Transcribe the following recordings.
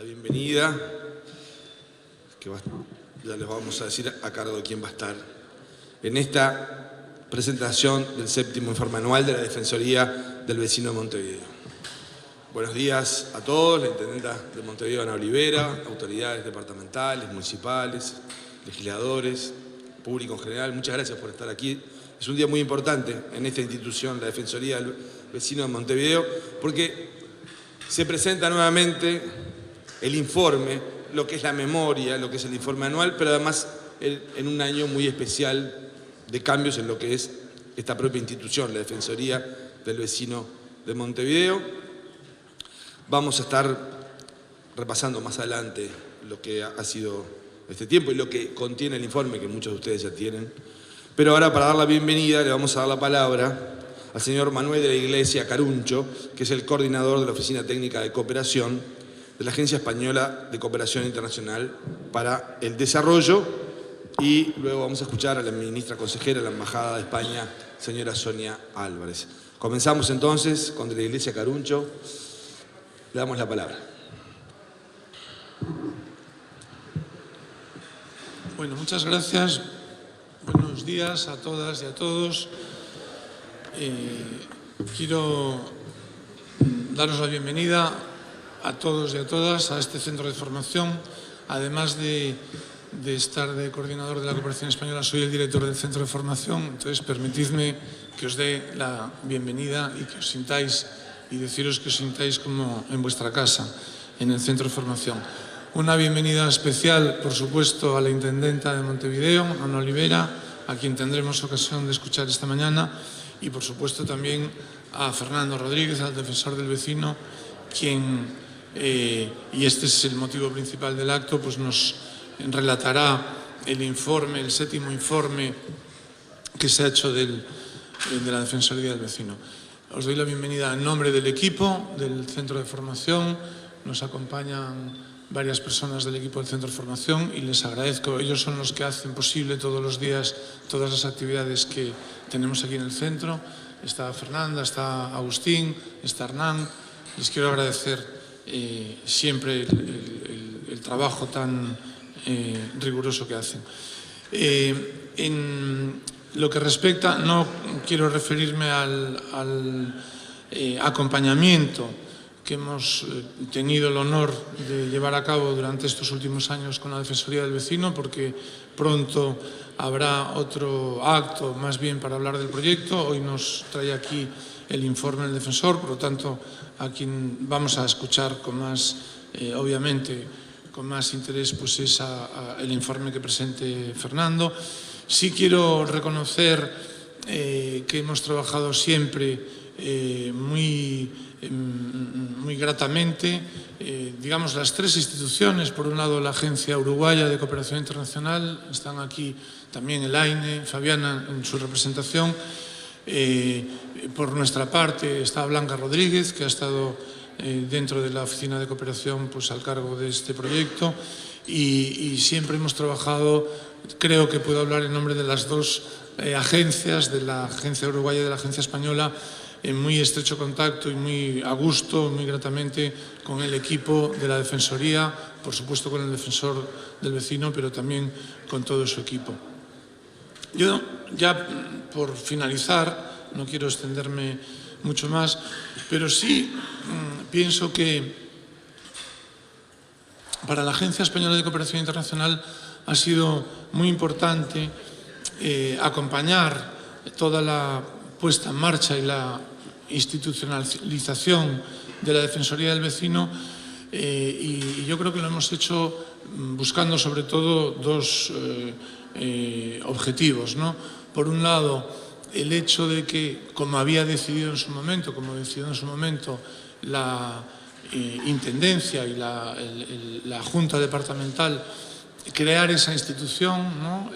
la bienvenida, ya les vamos a decir a cargo de quién va a estar, en esta presentación del 7º informe anual de la Defensoría del Vecino de Montevideo. Buenos días a todos, la Intendenta de Montevideo, Ana Olivera, autoridades departamentales, municipales, legisladores, público en general. Muchas gracias por estar aquí. Es un día muy importante en esta institución, la Defensoría del Vecino de Montevideo, porque se presenta nuevamente el informe, lo que es la memoria, lo que es el informe anual, pero además en un año muy especial de cambios en lo que es esta propia institución, la Defensoría del Vecino de Montevideo. Vamos a estar repasando más adelante lo que ha sido este tiempo y lo que contiene el informe, que muchos de ustedes ya tienen. Pero ahora, para dar la bienvenida, le vamos a dar la palabra al señor Manuel de la Iglesia Caruncho, que es el coordinador de la Oficina Técnica de Cooperación de la Agencia Española de Cooperación Internacional para el Desarrollo. Y luego vamos a escuchar a la ministra consejera de la Embajada de España, señora Sonia Álvarez. Comenzamos entonces con de la Iglesia Caruncho. Le damos la palabra. Bueno, muchas gracias. Buenos días a todas y a todos. Quiero daros la bienvenida a todos y a todas a este centro de formación. Además de estar de coordinador de la cooperación española, soy el director del centro de formación. Entonces, permitidme que os dé la bienvenida y que os sintáis, y deciros que os sintáis como en vuestra casa, en el centro de formación. Una bienvenida especial, por supuesto, a la Intendenta de Montevideo, Ana Olivera, a quien tendremos ocasión de escuchar esta mañana, y por supuesto también a Fernando Rodríguez, al defensor del vecino, quien, y este es el motivo principal del acto, pues nos relatará el informe, el 7º informe que se ha hecho de la Defensoría del Vecino. Os doy la bienvenida en nombre del equipo del centro de formación. Nos acompañan varias personas del equipo del centro de formación y les agradezco. Ellos son los que hacen posible todos los días todas las actividades que tenemos aquí en el centro. Está Fernanda, está Agustín, está Hernán. Les quiero agradecer siempre el trabajo tan riguroso que hacen. En lo que respecta, no quiero referirme al acompañamiento que hemos tenido el honor de llevar a cabo durante estos últimos años con la Defensoría del Vecino, porque pronto habrá otro acto más bien para hablar del proyecto. Hoy nos trae aquí el informe del defensor, por lo tanto, a quien vamos a escuchar con más, obviamente, con más interés, pues es el informe que presente Fernando. Sí quiero reconocer que hemos trabajado siempre muy gratamente, digamos, las tres instituciones. Por un lado, la Agencia Uruguaya de Cooperación Internacional, están aquí también Elaine, Fabiana en su representación. Por nuestra parte está Blanca Rodríguez, que ha estado dentro de la Oficina de Cooperación, pues al cargo de este proyecto, y siempre hemos trabajado, creo que puedo hablar en nombre de las dos agencias, de la Agencia Uruguaya y de la Agencia Española, en muy estrecho contacto y muy a gusto, muy gratamente, con el equipo de la Defensoría, por supuesto con el defensor del vecino, pero también con todo su equipo. Yo, ya por finalizar, no quiero extenderme mucho más, pero sí pienso que para la Agencia Española de Cooperación Internacional ha sido muy importante acompañar toda la puesta en marcha y la institucionalización de la Defensoría del Vecino, y yo creo que lo hemos hecho buscando sobre todo dos objetivos, ¿no? Por un lado, el hecho de que, como había decidido en su momento, la Intendencia y la Junta Departamental, crear esa institución, ¿no?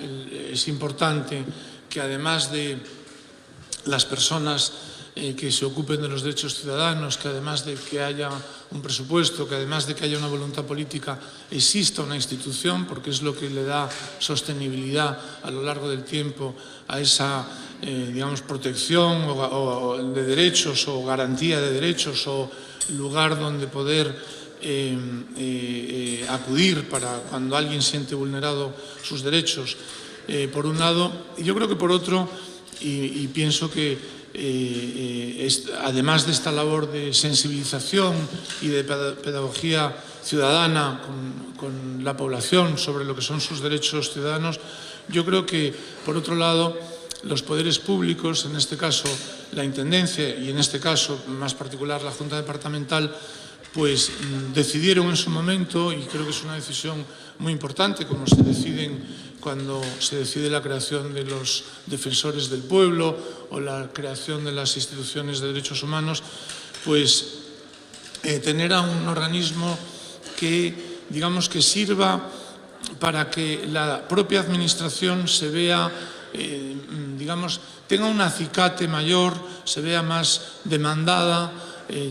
Es importante que, además de las personas que se ocupen de los derechos ciudadanos, que además de que haya un presupuesto, que además de que haya una voluntad política, exista una institución, porque es lo que le da sostenibilidad a lo largo del tiempo a esa, digamos, protección de derechos o garantía de derechos, o lugar donde poder acudir para cuando alguien siente vulnerado sus derechos, por un lado. Y yo creo que por otro, y pienso que además de esta labor de sensibilización y de pedagogía ciudadana con la población sobre lo que son sus derechos ciudadanos, yo creo que, por otro lado, los poderes públicos, en este caso la Intendencia y en este caso más particular la Junta Departamental, pues decidieron en su momento, y creo que es una decisión muy importante, como se deciden cuando se decide la creación de los defensores del pueblo o la creación de las instituciones de derechos humanos, pues tener a un organismo que, digamos, que sirva para que la propia administración se vea, digamos, tenga un acicate mayor, se vea más demandada,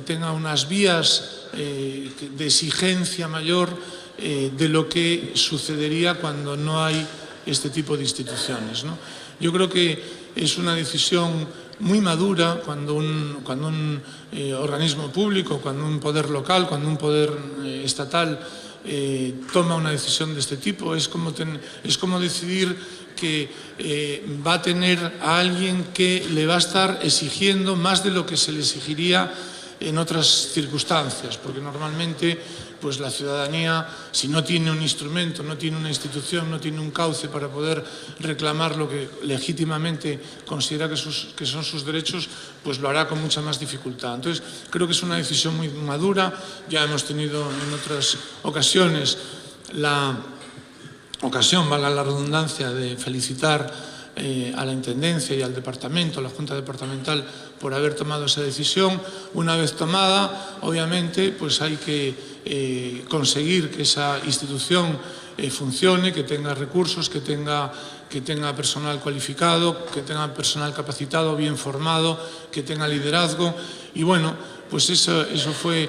tenga unas vías de exigencia mayor de lo que sucedería cuando no hay este tipo de instituciones, ¿no? Yo creo que es una decisión muy madura cuando un organismo público, cuando un poder local, cuando un poder estatal toma una decisión de este tipo. Es como decidir que va a tener a alguien que le va a estar exigiendo más de lo que se le exigiría en otras circunstancias, porque normalmente pues la ciudadanía, si no tiene un instrumento, no tiene una institución, no tiene un cauce para poder reclamar lo que legítimamente considera que son sus derechos, pues lo hará con mucha más dificultad. Entonces, creo que es una decisión muy madura. Ya hemos tenido en otras ocasiones la ocasión, valga la redundancia, de felicitar a la Intendencia y al Departamento, a la Junta Departamental, por haber tomado esa decisión. Una vez tomada, obviamente, pues hay que conseguir que esa institución funcione, que tenga recursos, que tenga personal cualificado, que tenga personal capacitado, bien formado, que tenga liderazgo. Y bueno, pues eso fue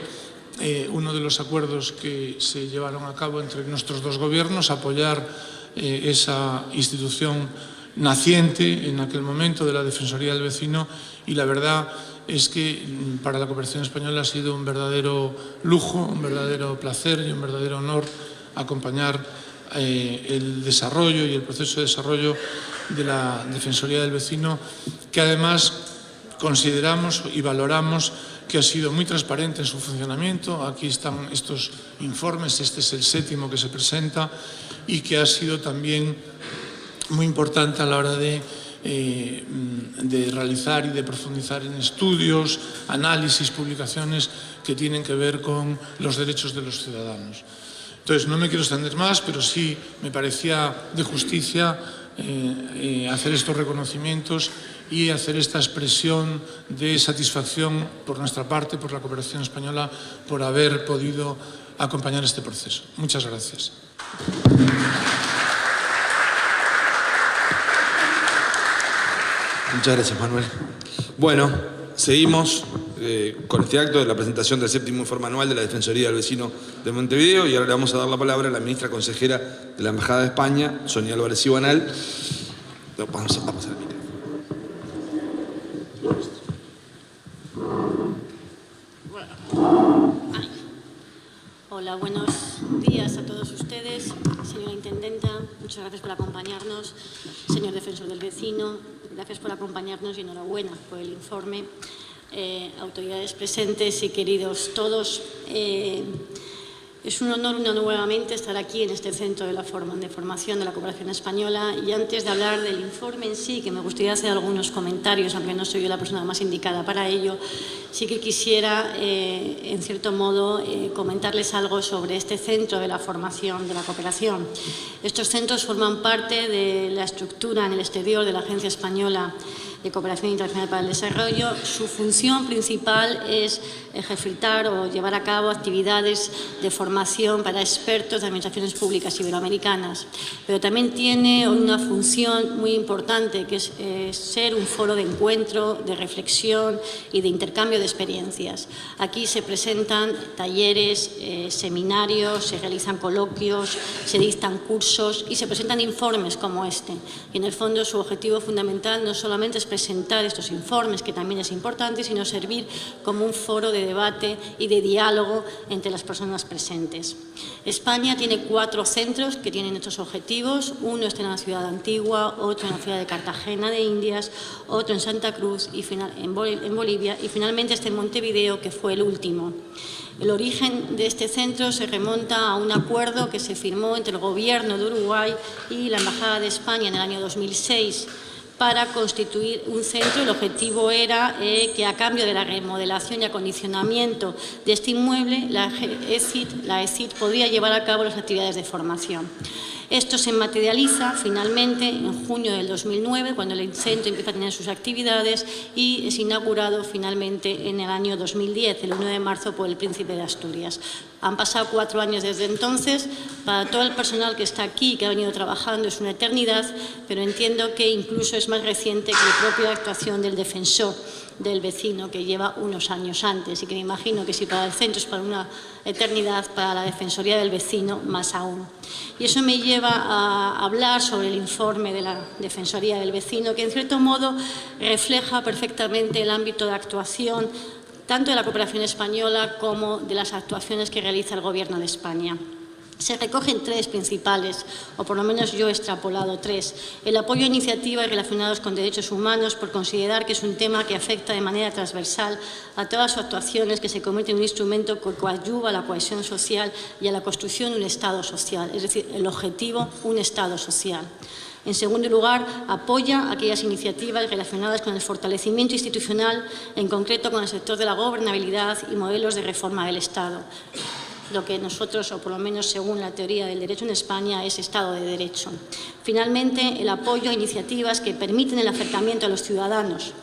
uno de los acuerdos que se llevaron a cabo entre nuestros dos gobiernos, apoyar esa institución naciente en aquel momento de la Defensoría del Vecino, y la verdad es que para la cooperación española ha sido un verdadero lujo, un verdadero placer y un verdadero honor acompañar el desarrollo y el proceso de desarrollo de la Defensoría del Vecino, que además consideramos y valoramos que ha sido muy transparente en su funcionamiento. Aquí están estos informes, este es el 7º que se presenta, y que ha sido también muy importante a la hora de realizar y de profundizar en estudios, análisis, publicaciones que tienen que ver con los derechos de los ciudadanos. Entonces, no me quiero extender más, pero sí me parecía de justicia hacer estos reconocimientos y hacer esta expresión de satisfacción por nuestra parte, por la cooperación española, por haber podido acompañar este proceso. Muchas gracias. Muchas gracias, Manuel. Bueno, seguimos con este acto de la presentación del 7º informe anual de la Defensoría del Vecino de Montevideo, y ahora le vamos a dar la palabra a la ministra consejera de la Embajada de España, Sonia Álvarez Ibanal. Vamos a pasar el micrófono. Hola, buenos días a todos ustedes. Señora Intendenta, muchas gracias por acompañarnos. Señor Defensor del Vecino, gracias por acompañarnos y enhorabuena por el informe. Autoridades presentes y queridos todos, es un honor nuevamente estar aquí en este centro de formación de la cooperación española, y antes de hablar del informe en sí, que me gustaría hacer algunos comentarios, aunque no soy yo la persona más indicada para ello, sí que quisiera, en cierto modo, comentarles algo sobre este centro de la formación de la cooperación. Estos centros forman parte de la estructura en el exterior de la Agencia Española de Cooperación Internacional para el Desarrollo. Su función principal es ejercitar o llevar a cabo actividades de formación para expertos de administraciones públicas iberoamericanas, pero también tiene una función muy importante, que es ser un foro de encuentro, de reflexión y de intercambio de experiencias. Aquí se presentan talleres, seminarios, se realizan coloquios, se dictan cursos y se presentan informes como este. Y en el fondo su objetivo fundamental no solamente es presentar estos informes, que también es importante, sino servir como un foro de debate y de diálogo entre las personas presentes. España tiene 4 centros que tienen estos objetivos. Uno está en la ciudad antigua, otro en la ciudad de Cartagena de Indias, otro en Santa Cruz y en Bolivia, y finalmente este en Montevideo, que fue el último. El origen de este centro se remonta a un acuerdo que se firmó entre el Gobierno de Uruguay y la Embajada de España en el año 2006 para constituir un centro. El objetivo era que, a cambio de la remodelación y acondicionamiento de este inmueble, la ECIT podría llevar a cabo las actividades de formación. Esto se materializa finalmente en junio del 2009, cuando el centro empieza a tener sus actividades, y es inaugurado finalmente en el año 2010, el 1 de marzo, por el Príncipe de Asturias. Han pasado 4 años desde entonces. Para todo el personal que está aquí, que ha venido trabajando, es una eternidad, pero entiendo que incluso es más reciente que la propia actuación del defensor del vecino, que lleva unos años antes, y que me imagino que si para el centro es para una eternidad, para la Defensoría del Vecino más aún. Y eso me lleva a hablar sobre el informe de la Defensoría del Vecino, que en cierto modo refleja perfectamente el ámbito de actuación tanto de la cooperación española como de las actuaciones que realiza el Gobierno de España. Se recogen 3 principales, o por lo menos yo he extrapolado 3. El apoyo a iniciativas relacionadas con derechos humanos, por considerar que es un tema que afecta de manera transversal a todas sus actuaciones, que se convierte en un instrumento que coadyuva a la cohesión social y a la construcción de un Estado social, es decir, el objetivo, un Estado social. En segundo lugar, apoya aquellas iniciativas relacionadas con el fortalecimiento institucional, en concreto con el sector de la gobernabilidad y modelos de reforma del Estado. Lo que nosotros, o por lo menos según la teoría del derecho en España, es Estado de Derecho. Finalmente, el apoyo a iniciativas que permiten el acercamiento a los ciudadanos.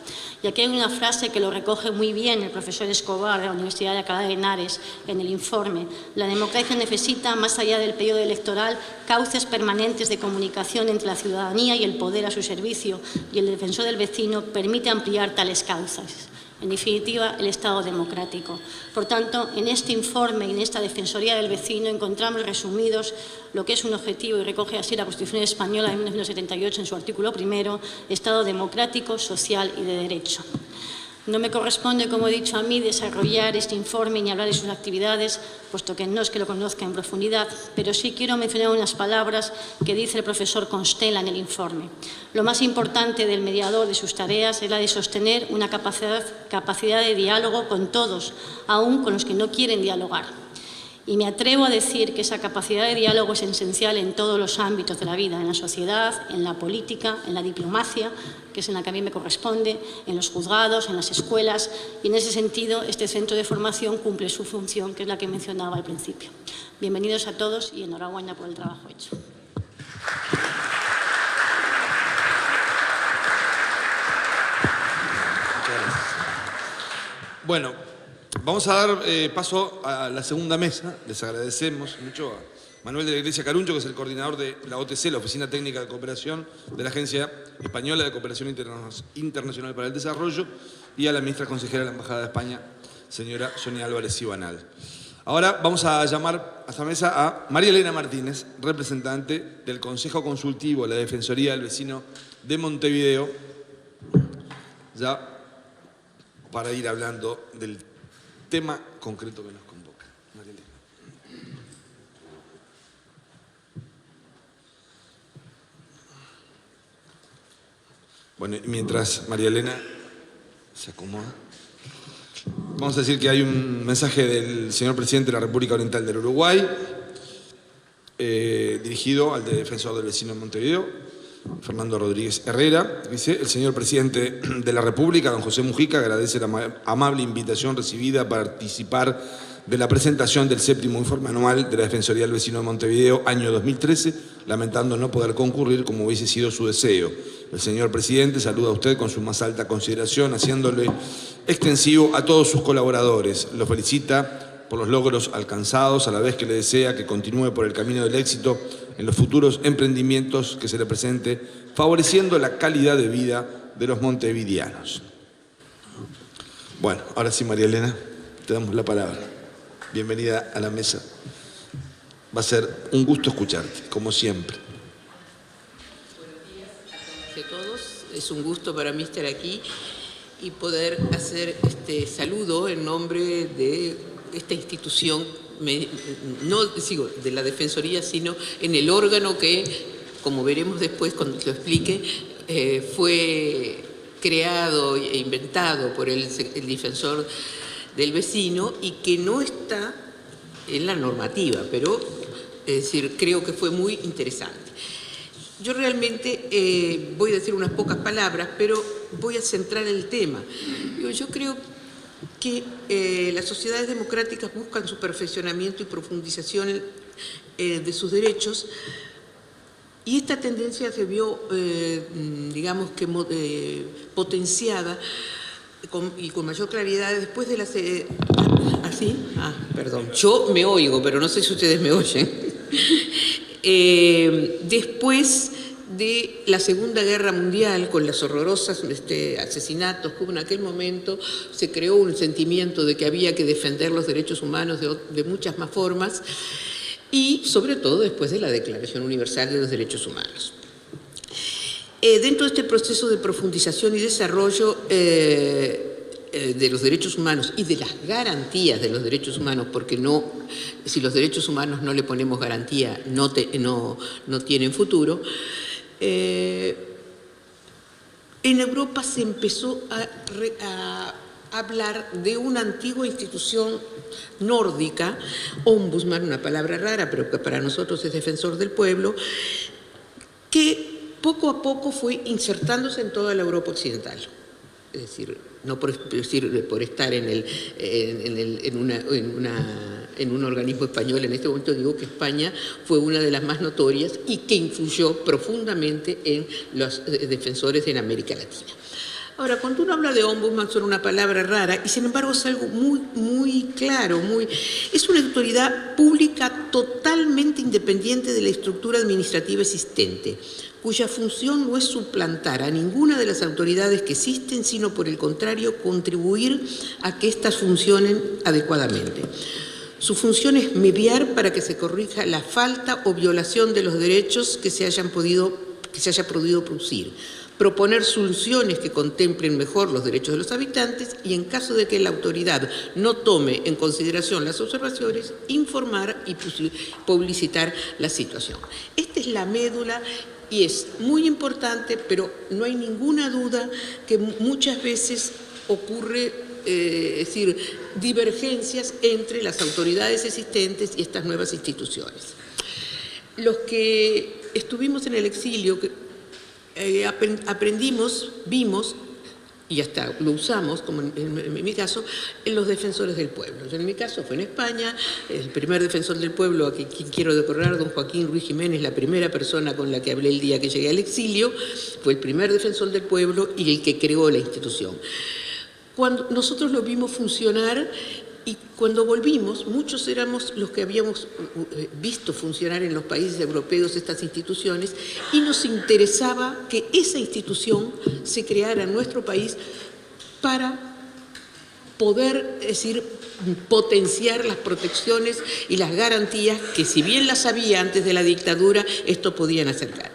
Y aquí hay una frase que lo recoge muy bien el profesor Escobar de la Universidad de Alcalá de Henares en el informe. La democracia necesita, más allá del periodo electoral, cauces permanentes de comunicación entre la ciudadanía y el poder a su servicio, y el defensor del vecino permite ampliar tales causas. En definitiva, el Estado democrático. Por tanto, en este informe y en esta Defensoría del Vecino encontramos resumidos lo que es un objetivo, y recoge así la Constitución española de 1978 en su artículo 1, Estado democrático, social y de derecho. No me corresponde, como he dicho, a mí desarrollar este informe ni hablar de sus actividades, puesto que no es que lo conozca en profundidad, pero sí quiero mencionar unas palabras que dice el profesor Constella en el informe. Lo más importante del mediador, de sus tareas, es la de sostener una capacidad de diálogo con todos, aun con los que no quieren dialogar. Y me atrevo a decir que esa capacidad de diálogo es esencial en todos los ámbitos de la vida, en la sociedad, en la política, en la diplomacia, que es en la que a mí me corresponde, en los juzgados, en las escuelas, y en ese sentido este centro de formación cumple su función, que es la que mencionaba al principio. Bienvenidos a todos y enhorabuena por el trabajo hecho. Muchas gracias. Bueno, vamos a dar paso a la segunda mesa. Les agradecemos mucho a Manuel de la Iglesia Caruncho, que es el coordinador de la OTC, la Oficina Técnica de Cooperación de la Agencia Española de Cooperación Internacional para el Desarrollo, y a la ministra consejera de la Embajada de España, señora Sonia Álvarez Ibanal. Ahora vamos a llamar a esta mesa a María Elena Martínez, representante del Consejo Consultivo de la Defensoría del Vecino de Montevideo, ya para ir hablando del tema concreto que nos convoca. María Elena. Bueno, mientras María Elena se acomoda, vamos a decir que hay un mensaje del señor presidente de la República Oriental del Uruguay, dirigido al defensor del vecino de Montevideo, Fernando Rodríguez Herrera. Dice: el señor presidente de la República, don José Mujica, agradece la amable invitación recibida para participar de la presentación del 7º informe anual de la Defensoría del Vecino de Montevideo, año 2013, lamentando no poder concurrir como hubiese sido su deseo. El señor presidente saluda a usted con su más alta consideración, haciéndole extensivo a todos sus colaboradores. Lo felicita por los logros alcanzados, a la vez que le desea que continúe por el camino del éxito en los futuros emprendimientos que se le presente, favoreciendo la calidad de vida de los montevideanos. Bueno, ahora sí, María Elena, te damos la palabra. Bienvenida a la mesa. Va a ser un gusto escucharte, como siempre. Buenos días a todos. Es un gusto para mí estar aquí y poder hacer este saludo en nombre de esta institución, no digo de la Defensoría, sino en el órgano que, como veremos después cuando te lo explique, fue creado e inventado por el defensor del vecino y que no está en la normativa, pero es decir, creo que fue muy interesante. Yo realmente voy a decir unas pocas palabras, pero voy a centrar el tema. Yo creo que las sociedades democráticas buscan su perfeccionamiento y profundización de sus derechos, y esta tendencia se vio, digamos que potenciada y con mayor claridad después de las... ¿Así? Perdón. Yo me oigo, pero no sé si ustedes me oyen. Después de la Segunda Guerra Mundial, con los horrorosos asesinatos que hubo en aquel momento, se creó un sentimiento de que había que defender los derechos humanos de muchas más formas, y sobre todo después de la Declaración Universal de los Derechos Humanos. Dentro de este proceso de profundización y desarrollo de los derechos humanos y de las garantías de los derechos humanos, porque si los derechos humanos no le ponemos garantía, no tienen futuro, en Europa se empezó a hablar de una antigua institución nórdica, ombudsman, una palabra rara, pero que para nosotros es defensor del pueblo, que poco a poco fue insertándose en toda la Europa occidental. Es decir, no por estar en un organismo español en este momento, digo que España fue una de las más notorias y que influyó profundamente en los defensores en América Latina. Ahora, cuando uno habla de ombudsman suena una palabra rara y sin embargo es algo muy claro, es una autoridad pública totalmente independiente de la estructura administrativa existente, cuya función no es suplantar a ninguna de las autoridades que existen, sino por el contrario contribuir a que éstas funcionen adecuadamente. Su función es mediar para que se corrija la falta o violación de los derechos que se haya podido producir, proponer soluciones que contemplen mejor los derechos de los habitantes y, en caso de que la autoridad no tome en consideración las observaciones, informar y publicitar la situación. Esta es la médula y es muy importante, pero no hay ninguna duda que muchas veces ocurre divergencias entre las autoridades existentes y estas nuevas instituciones. Los que estuvimos en el exilio, aprendimos, vimos y hasta lo usamos, como en mi caso, en los defensores del pueblo. En mi caso fue en España, el primer defensor del pueblo, a quien quiero recordar, don Joaquín Ruiz Jiménez, la primera persona con la que hablé el día que llegué al exilio, fue el primer defensor del pueblo y el que creó la institución. Cuando nosotros lo vimos funcionar y cuando volvimos, muchos éramos los que habíamos visto funcionar en los países europeos estas instituciones y nos interesaba que esa institución se creara en nuestro país para poder, potenciar las protecciones y las garantías que, si bien las había antes de la dictadura, esto podían acercar.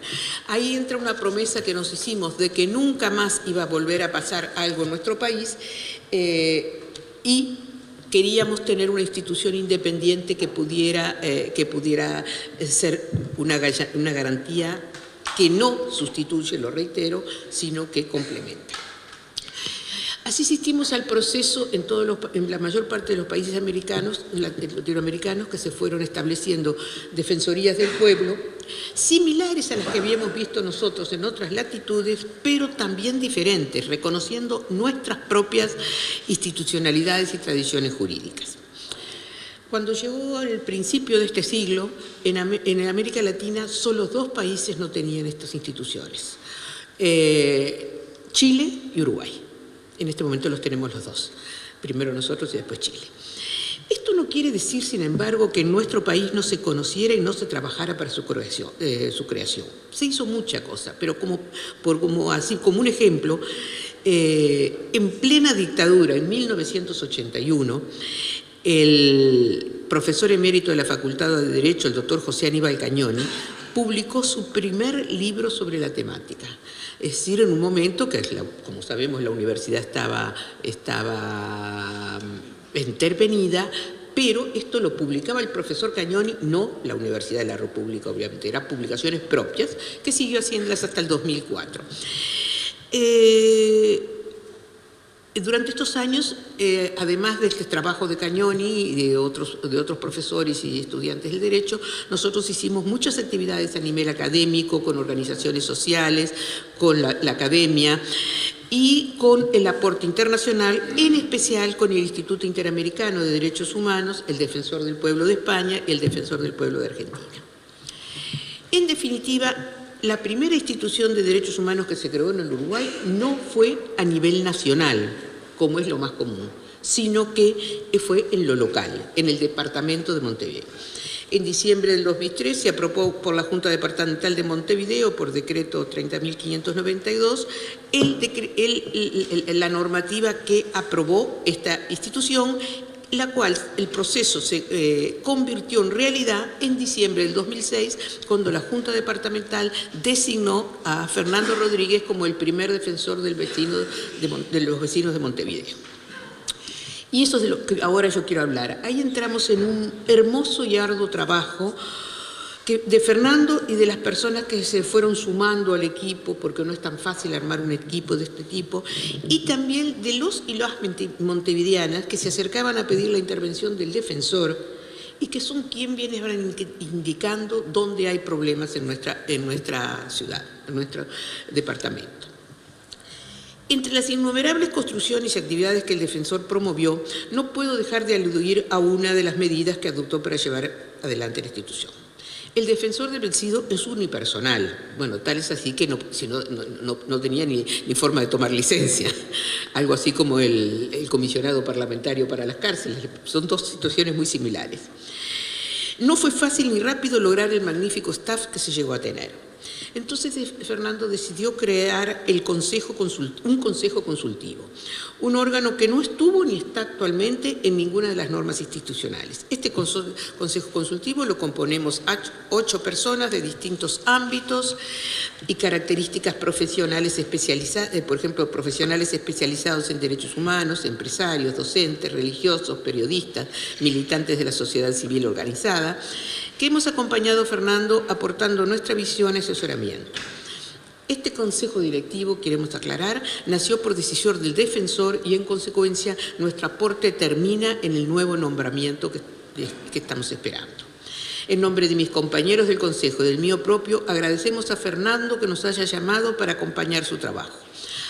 Ahí entra una promesa que nos hicimos de que nunca más iba a volver a pasar algo en nuestro país y queríamos tener una institución independiente que pudiera ser una garantía que no sustituye, lo reitero, sino que complementa. Así asistimos al proceso en la mayor parte de los países latinoamericanos, que se fueron estableciendo defensorías del pueblo, similares a las que habíamos visto nosotros en otras latitudes, pero también diferentes, reconociendo nuestras propias institucionalidades y tradiciones jurídicas. Cuando llegó el principio de este siglo, en América Latina solo 2 países no tenían estas instituciones, Chile y Uruguay. En este momento los tenemos los 2, primero nosotros y después Chile. Esto no quiere decir, sin embargo, que en nuestro país no se conociera y no se trabajara para su creación. Se hizo mucha cosa, pero como un ejemplo, en plena dictadura, en 1981, el profesor emérito de la Facultad de Derecho, el doctor José Aníbal Cañoni, publicó su primer libro sobre la temática. Es decir, en un momento que, como sabemos, la universidad estaba intervenida, pero esto lo publicaba el profesor Cagnoni, no la Universidad de la República, obviamente, eran publicaciones propias, que siguió haciéndolas hasta el 2004. Durante estos años, además de este trabajo de Cagnoni y de otros profesores y estudiantes del derecho, nosotros hicimos muchas actividades a nivel académico, con organizaciones sociales, con la academia y con el aporte internacional, en especial con el Instituto Interamericano de Derechos Humanos, el Defensor del Pueblo de España y el Defensor del Pueblo de Argentina. En definitiva, la primera institución de derechos humanos que se creó en el Uruguay no fue a nivel nacional, como es lo más común, sino que fue en lo local, en el departamento de Montevideo. En diciembre del 2003 se aprobó por la Junta Departamental de Montevideo, por decreto 30.592, la normativa que aprobó esta institución, la cual el proceso se convirtió en realidad en diciembre del 2006, cuando la Junta Departamental designó a Fernando Rodríguez como el primer defensor de los vecinos de Montevideo. Y eso es de lo que ahora yo quiero hablar. Ahí entramos en un hermoso y arduo trabajo de Fernando y de las personas que se fueron sumando al equipo, porque no es tan fácil armar un equipo de este tipo, y también de los y las montevideanas que se acercaban a pedir la intervención del defensor y que son quienes vienen indicando dónde hay problemas en nuestra ciudad, en nuestro departamento. Entre las innumerables construcciones y actividades que el defensor promovió, no puedo dejar de aludir a una de las medidas que adoptó para llevar adelante la institución. El defensor del vencido es unipersonal. Bueno, tal es así que no tenía ni forma de tomar licencia. Algo así como el comisionado parlamentario para las cárceles. Son dos situaciones muy similares. No fue fácil ni rápido lograr el magnífico staff que se llegó a tener. Entonces Fernando decidió crear un consejo consultivo, un órgano que no estuvo ni está actualmente en ninguna de las normas institucionales. Este consejo consultivo lo componemos 8 personas de distintos ámbitos y características profesionales especializadas, por ejemplo, profesionales especializados en derechos humanos, empresarios, docentes, religiosos, periodistas, militantes de la sociedad civil organizada, que hemos acompañado a Fernando aportando nuestra visión y asesoramiento. Este consejo directivo, queremos aclarar, nació por decisión del defensor y en consecuencia nuestro aporte termina en el nuevo nombramiento que estamos esperando. En nombre de mis compañeros del consejo y del mío propio, agradecemos a Fernando que nos haya llamado para acompañar su trabajo.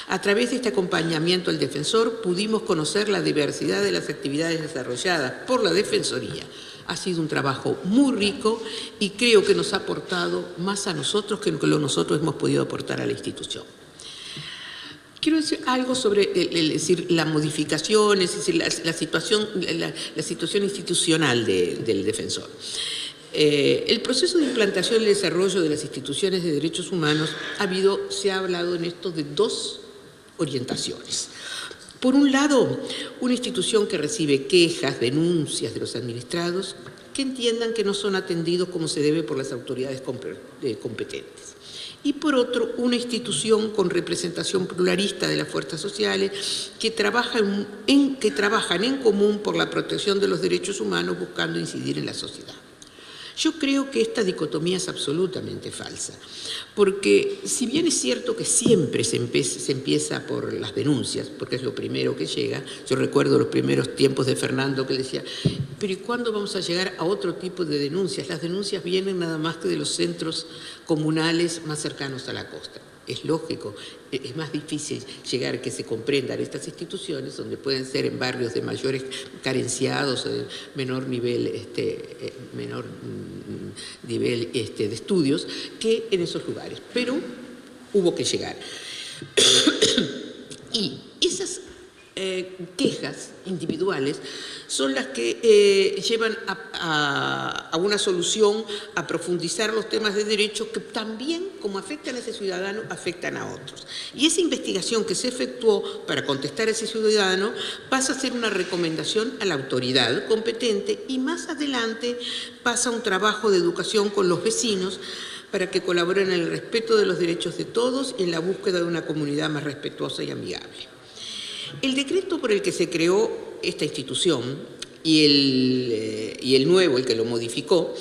A través de este acompañamiento al defensor pudimos conocer la diversidad de las actividades desarrolladas por la Defensoría. Ha sido un trabajo muy rico y creo que nos ha aportado más a nosotros que lo que nosotros hemos podido aportar a la institución. Quiero decir algo sobre la modificación, es decir, la situación institucional del defensor. El proceso de implantación y desarrollo de las instituciones de derechos humanos se ha hablado en esto de 2 orientaciones. Por un lado, una institución que recibe quejas, denuncias de los administrados que entiendan que no son atendidos como se debe por las autoridades competentes. Y por otro, una institución con representación pluralista de las fuerzas sociales que trabajan en común por la protección de los derechos humanos buscando incidir en la sociedad. Yo creo que esta dicotomía es absolutamente falsa, porque si bien es cierto que siempre se empieza por las denuncias, porque es lo primero que llega, yo recuerdo los primeros tiempos de Fernando que decía, pero ¿y cuándo vamos a llegar a otro tipo de denuncias? Las denuncias vienen nada más que de los centros comunales más cercanos a la costa. Es lógico, es más difícil llegar a que se comprendan estas instituciones, donde pueden ser en barrios de mayores carenciados, de menor nivel de estudios, que en esos lugares. Pero hubo que llegar. Y esas quejas individuales son las que llevan a una solución, a profundizar los temas de derecho que también, como afectan a ese ciudadano, afectan a otros. Y esa investigación que se efectuó para contestar a ese ciudadano pasa a ser una recomendación a la autoridad competente y más adelante pasa un trabajo de educación con los vecinos para que colaboren en el respeto de los derechos de todos y en la búsqueda de una comunidad más respetuosa y amigable. El decreto por el que se creó esta institución y el nuevo, el que lo modificó,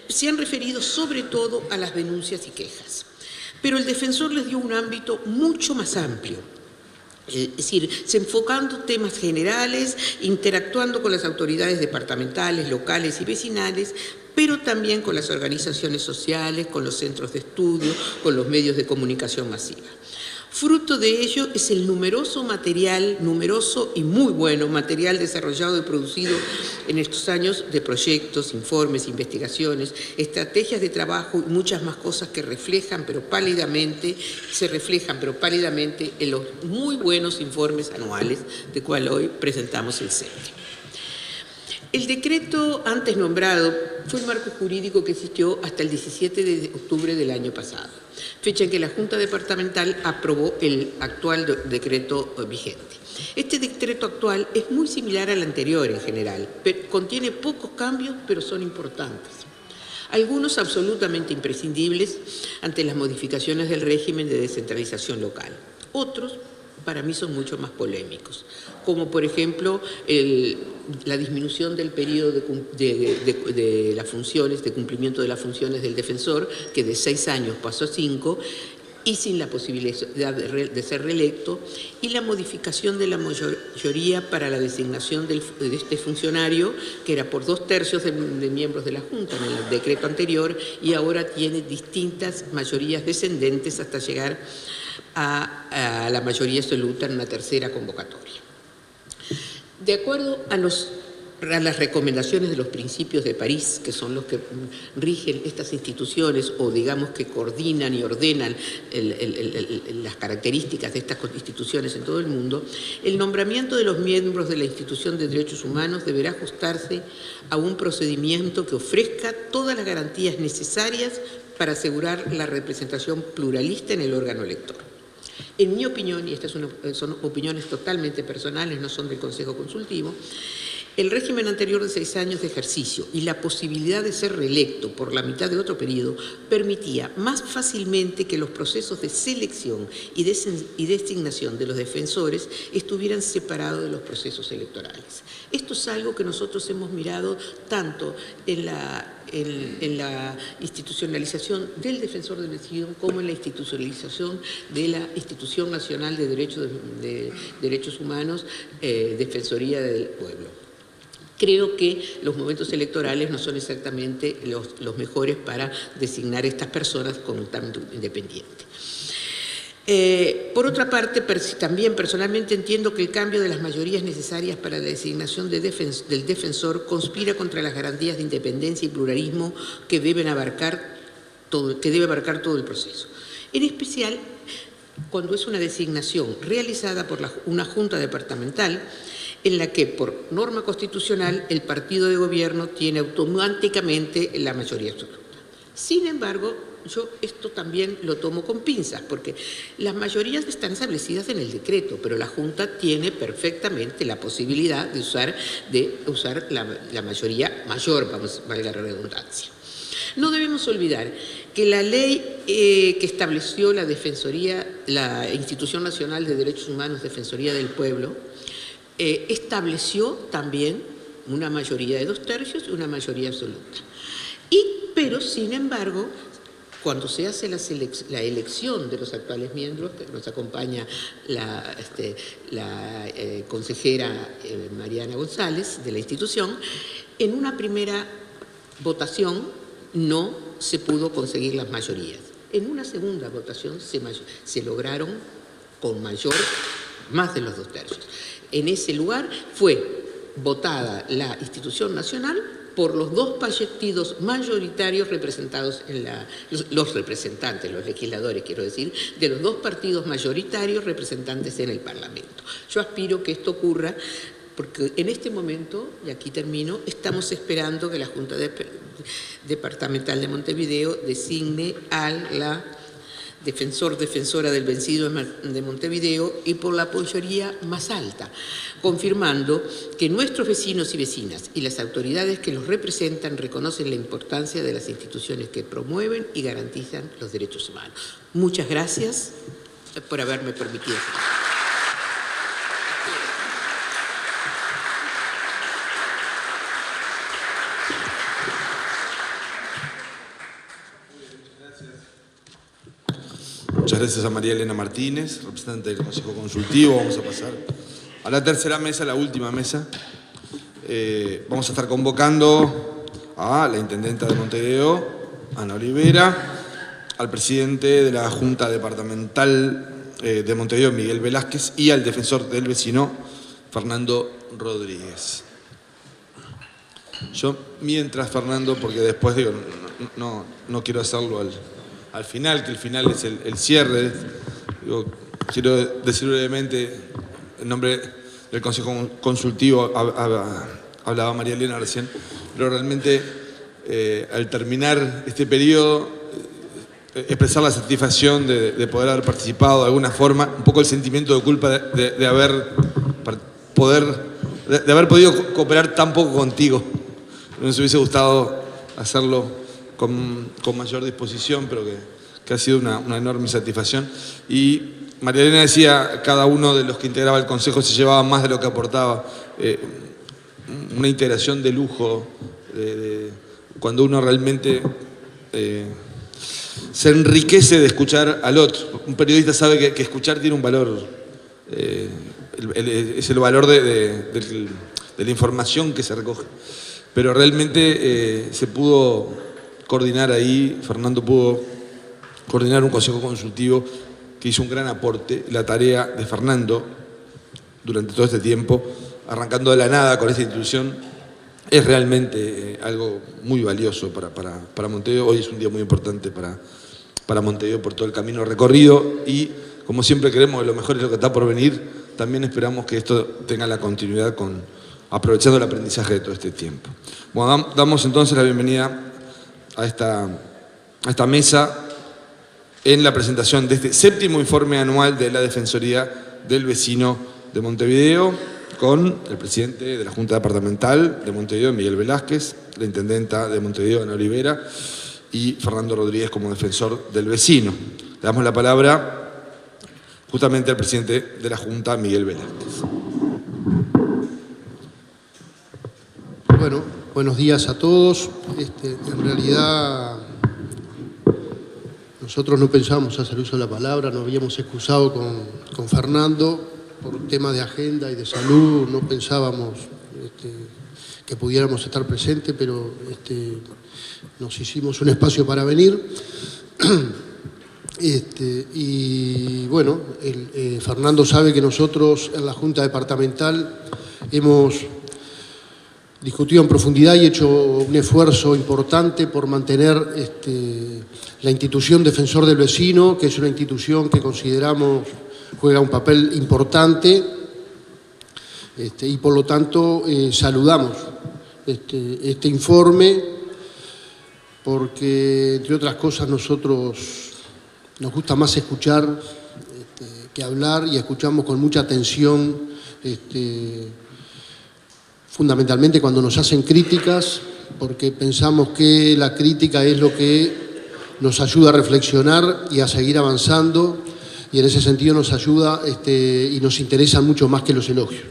se han referido sobre todo a las denuncias y quejas. Pero el defensor les dio un ámbito mucho más amplio. Es decir, se enfocando temas generales, interactuando con las autoridades departamentales, locales y vecinales, pero también con las organizaciones sociales, con los centros de estudio, con los medios de comunicación masiva. Fruto de ello es el numeroso y muy bueno material desarrollado y producido en estos años de proyectos, informes, investigaciones, estrategias de trabajo y muchas más cosas que se reflejan pero pálidamente en los muy buenos informes anuales de cual hoy presentamos el séptimo. El decreto antes nombrado fue el marco jurídico que existió hasta el 17 de octubre del año pasado, fecha en que la Junta Departamental aprobó el actual decreto vigente. Este decreto actual es muy similar al anterior en general, pero contiene pocos cambios, pero son importantes. Algunos absolutamente imprescindibles ante las modificaciones del régimen de descentralización local. Otros, para mí, son mucho más polémicos, como por ejemplo la disminución del periodo de las funciones, de cumplimiento de las funciones del defensor, que de 6 años pasó a 5, y sin la posibilidad de ser reelecto, y la modificación de la mayoría para la designación de este funcionario, que era por 2/3 de miembros de la Junta en el decreto anterior, y ahora tiene distintas mayorías descendentes hasta llegar a la mayoría absoluta en una tercera convocatoria. De acuerdo a las recomendaciones de los principios de París, que son los que rigen estas instituciones o digamos que coordinan y ordenan las características de estas instituciones en todo el mundo, el nombramiento de los miembros de la institución de derechos humanos deberá ajustarse a un procedimiento que ofrezca todas las garantías necesarias para asegurar la representación pluralista en el órgano elector. En mi opinión, y estas son opiniones totalmente personales, no son del Consejo Consultivo, el régimen anterior de 6 años de ejercicio y la posibilidad de ser reelecto por la mitad de otro periodo permitía más fácilmente que los procesos de selección y designación de los defensores estuvieran separados de los procesos electorales. Esto es algo que nosotros hemos mirado tanto en la institucionalización del defensor del vecino como en la institucionalización de la Institución Nacional de Derechos Humanos, Defensoría del Pueblo. Creo que los momentos electorales no son exactamente los mejores para designar a estas personas con tanto independiente. Por otra parte, también personalmente entiendo que el cambio de las mayorías necesarias para la designación del defensor conspira contra las garantías de independencia y pluralismo que debe abarcar todo el proceso. En especial, cuando es una designación realizada por una junta departamental en la que, por norma constitucional, el partido de gobierno tiene automáticamente la mayoría absoluta. Sin embargo, yo esto también lo tomo con pinzas, porque las mayorías están establecidas en el decreto, pero la Junta tiene perfectamente la posibilidad de usar la mayoría mayor, valga la redundancia. No debemos olvidar que la ley que estableció la Institución Nacional de Derechos Humanos, Defensoría del Pueblo, estableció también una mayoría de 2/3 y una mayoría absoluta. Pero, sin embargo, cuando se hace la elección de los actuales miembros, que nos acompaña la consejera Mariana González de la institución, en una primera votación no se pudo conseguir las mayorías. En una segunda votación se lograron con más de los 2/3. En ese lugar fue votada la institución nacional por los 2 partidos mayoritarios representados los legisladores, quiero decir, de los 2 partidos mayoritarios representantes en el Parlamento. Yo aspiro que esto ocurra porque en este momento, y aquí termino, estamos esperando que la Junta Departamental de Montevideo designe a la defensora del vencido de Montevideo, y por la mayoría más alta, confirmando que nuestros vecinos y vecinas y las autoridades que los representan reconocen la importancia de las instituciones que promueven y garantizan los derechos humanos. Muchas gracias por haberme permitido. Muchas gracias a María Elena Martínez, representante del Consejo Consultivo. Vamos a pasar a la tercera mesa, la última mesa. Vamos a estar convocando a la intendenta de Montevideo, Ana Olivera, al presidente de la Junta Departamental de Montevideo, Miguel Velázquez, y al defensor del vecino, Fernando Rodríguez. Yo, mientras Fernando, porque después digo, no quiero hacerlo al final, que el final es el cierre. Digo, quiero decir brevemente, en nombre del Consejo Consultivo, hablaba María Elena recién, pero realmente al terminar este periodo, expresar la satisfacción de poder haber participado de alguna forma, un poco el sentimiento de culpa de haber podido cooperar tan poco contigo. Nos hubiese gustado hacerlo con mayor disposición, pero que ha sido una enorme satisfacción. Y María Elena decía, cada uno de los que integraba el Consejo se llevaba más de lo que aportaba. Una integración de lujo, cuando uno realmente se enriquece de escuchar al otro. Un periodista sabe que escuchar tiene un valor, es el valor de la información que se recoge. Pero realmente se pudo coordinar ahí, Fernando pudo coordinar un consejo consultivo que hizo un gran aporte. La tarea de Fernando durante todo este tiempo, arrancando de la nada con esta institución, es realmente algo muy valioso para Montevideo. Hoy es un día muy importante para Montevideo por todo el camino recorrido y, como siempre creemos que lo mejor es lo que está por venir, también esperamos que esto tenga la continuidad aprovechando el aprendizaje de todo este tiempo. Bueno, damos entonces la bienvenida a esta mesa en la presentación de este séptimo informe anual de la Defensoría del Vecino de Montevideo, con el presidente de la Junta Departamental de Montevideo, Miguel Velázquez, la intendenta de Montevideo, Ana Olivera, y Fernando Rodríguez como defensor del vecino. Le damos la palabra justamente al presidente de la Junta, Miguel Velázquez. Bueno, buenos días a todos. En realidad, nosotros no pensábamos hacer uso de la palabra, nos habíamos excusado con Fernando por temas de agenda y de salud, no pensábamos que pudiéramos estar presentes, pero nos hicimos un espacio para venir. Y bueno, Fernando sabe que nosotros en la Junta Departamental hemos discutido en profundidad y hecho un esfuerzo importante por mantener la institución Defensor del Vecino, que es una institución que consideramos juega un papel importante, y por lo tanto saludamos este informe, porque entre otras cosas nosotros nos gusta más escuchar que hablar, y escuchamos con mucha atención, fundamentalmente cuando nos hacen críticas, porque pensamos que la crítica es lo que nos ayuda a reflexionar y a seguir avanzando, y en ese sentido nos ayuda y nos interesa mucho más que los elogios.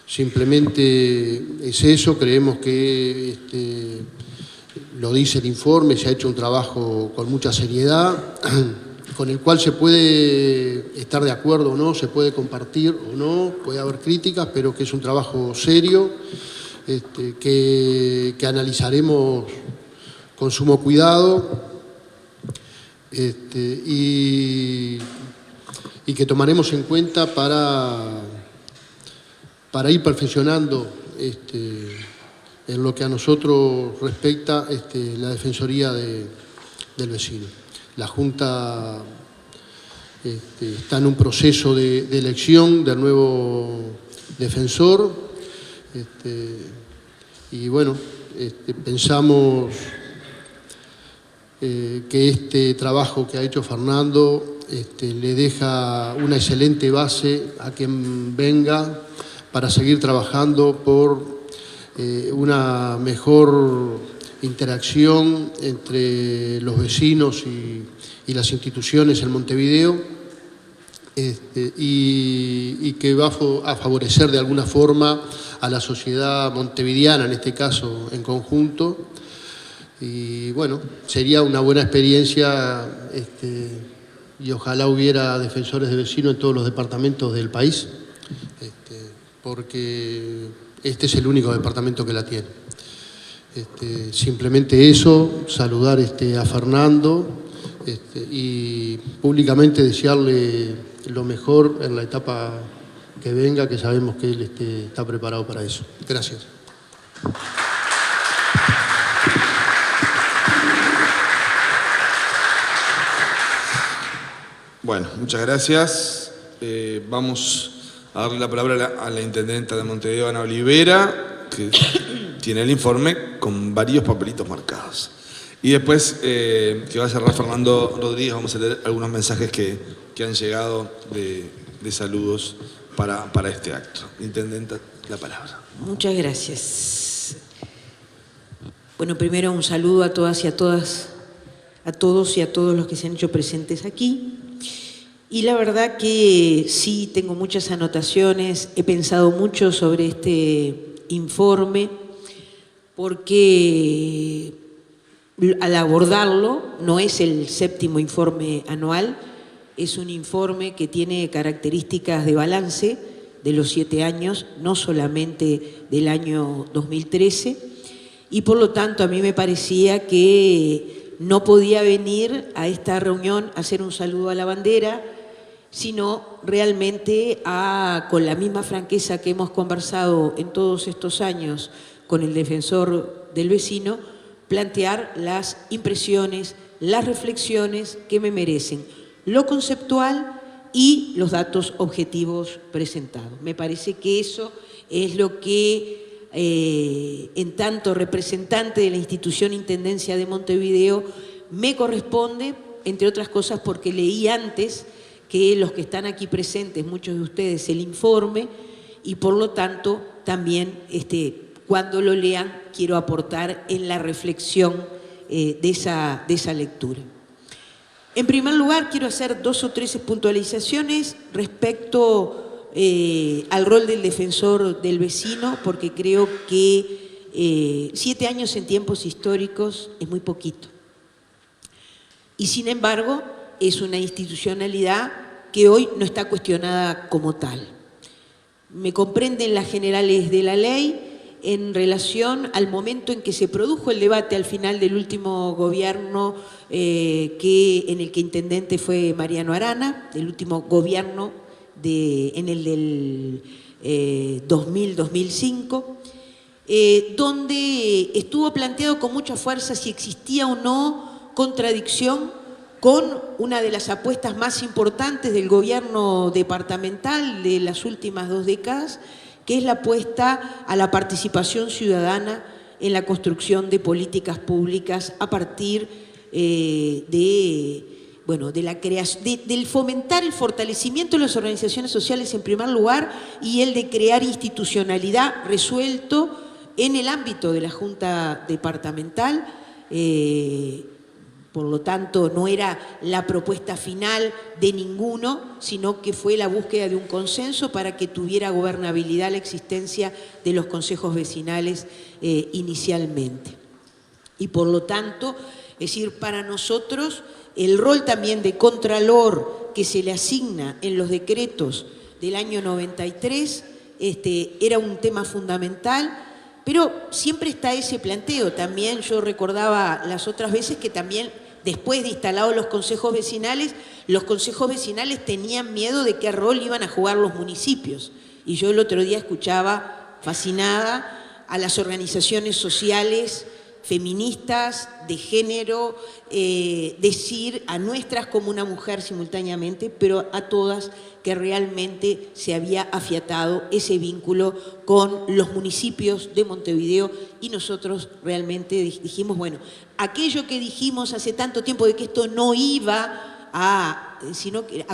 Simplemente es eso, creemos que lo dice el informe, se ha hecho un trabajo con mucha seriedad, con el cual se puede estar de acuerdo o no, se puede compartir o no, puede haber críticas, pero que es un trabajo serio, que analizaremos con sumo cuidado, y que tomaremos en cuenta para ir perfeccionando en lo que a nosotros respecta la Defensoría del Vecino. La Junta está en un proceso de elección del nuevo defensor, y bueno, pensamos que este trabajo que ha hecho Fernando le deja una excelente base a quien venga para seguir trabajando por una mejor interacción entre los vecinos y las instituciones en Montevideo, y que va a favorecer de alguna forma a la sociedad montevideana, en este caso en conjunto. Y bueno, sería una buena experiencia y ojalá hubiera defensores de vecinos en todos los departamentos del país, porque este es el único departamento que la tiene. Simplemente eso, saludar a Fernando y públicamente desearle lo mejor en la etapa que venga, que sabemos que él está preparado para eso. Gracias. Bueno, muchas gracias. Vamos a darle la palabra a la intendenta de Montevideo, Ana Olivera, que tiene el informe con varios papelitos marcados. Y después, que va a cerrar Fernando Rodríguez, vamos a leer algunos mensajes que han llegado de saludos para este acto. Intendenta, la palabra. Muchas gracias. Bueno, primero un saludo a todas y a todas, a todos y a todos los que se han hecho presentes aquí. Y la verdad que sí, tengo muchas anotaciones, he pensado mucho sobre este informe, porque al abordarlo, no es el 7º informe anual, es un informe que tiene características de balance de los 7 años, no solamente del año 2013, y por lo tanto a mí me parecía que no podía venir a esta reunión a hacer un saludo a la bandera, sino realmente con la misma franqueza que hemos conversado en todos estos años con el defensor del vecino, plantear las impresiones, las reflexiones que me merecen, lo conceptual y los datos objetivos presentados. Me parece que eso es lo que, en tanto representante de la institución Intendencia de Montevideo, me corresponde, entre otras cosas porque leí antes que los que están aquí presentes, muchos de ustedes, el informe, y por lo tanto también cuando lo lean quiero aportar en la reflexión de esa lectura. En primer lugar, quiero hacer 2 o 3 puntualizaciones respecto al rol del defensor del vecino, porque creo que 7 años en tiempos históricos es muy poquito. Y sin embargo, es una institucionalidad que hoy no está cuestionada como tal. Me comprenden las generales de la ley en relación al momento en que se produjo el debate al final del último gobierno en el que intendente fue Mariano Arana, del último gobierno en el del 2000-2005, donde estuvo planteado con mucha fuerza si existía o no contradicción con una de las apuestas más importantes del gobierno departamental de las últimas 2 décadas, que es la apuesta a la participación ciudadana en la construcción de políticas públicas a partir del fomentar el fortalecimiento de las organizaciones sociales en primer lugar y el de crear institucionalidad resuelto en el ámbito de la Junta Departamental. Por lo tanto, no era la propuesta final de ninguno, sino que fue la búsqueda de un consenso para que tuviera gobernabilidad la existencia de los consejos vecinales inicialmente. Y por lo tanto, es decir, para nosotros, el rol también de contralor que se le asigna en los decretos del año 93 era un tema fundamental. Pero siempre está ese planteo. También yo recordaba las otras veces que también después de instalados los consejos vecinales tenían miedo de qué rol iban a jugar los municipios. Y yo el otro día escuchaba fascinada a las organizaciones sociales feministas, de género, decir a nuestras como una mujer simultáneamente, pero a todas que realmente se había afiatado ese vínculo con los municipios de Montevideo, y nosotros realmente dijimos, bueno, aquello que dijimos hace tanto tiempo de que esto no iba a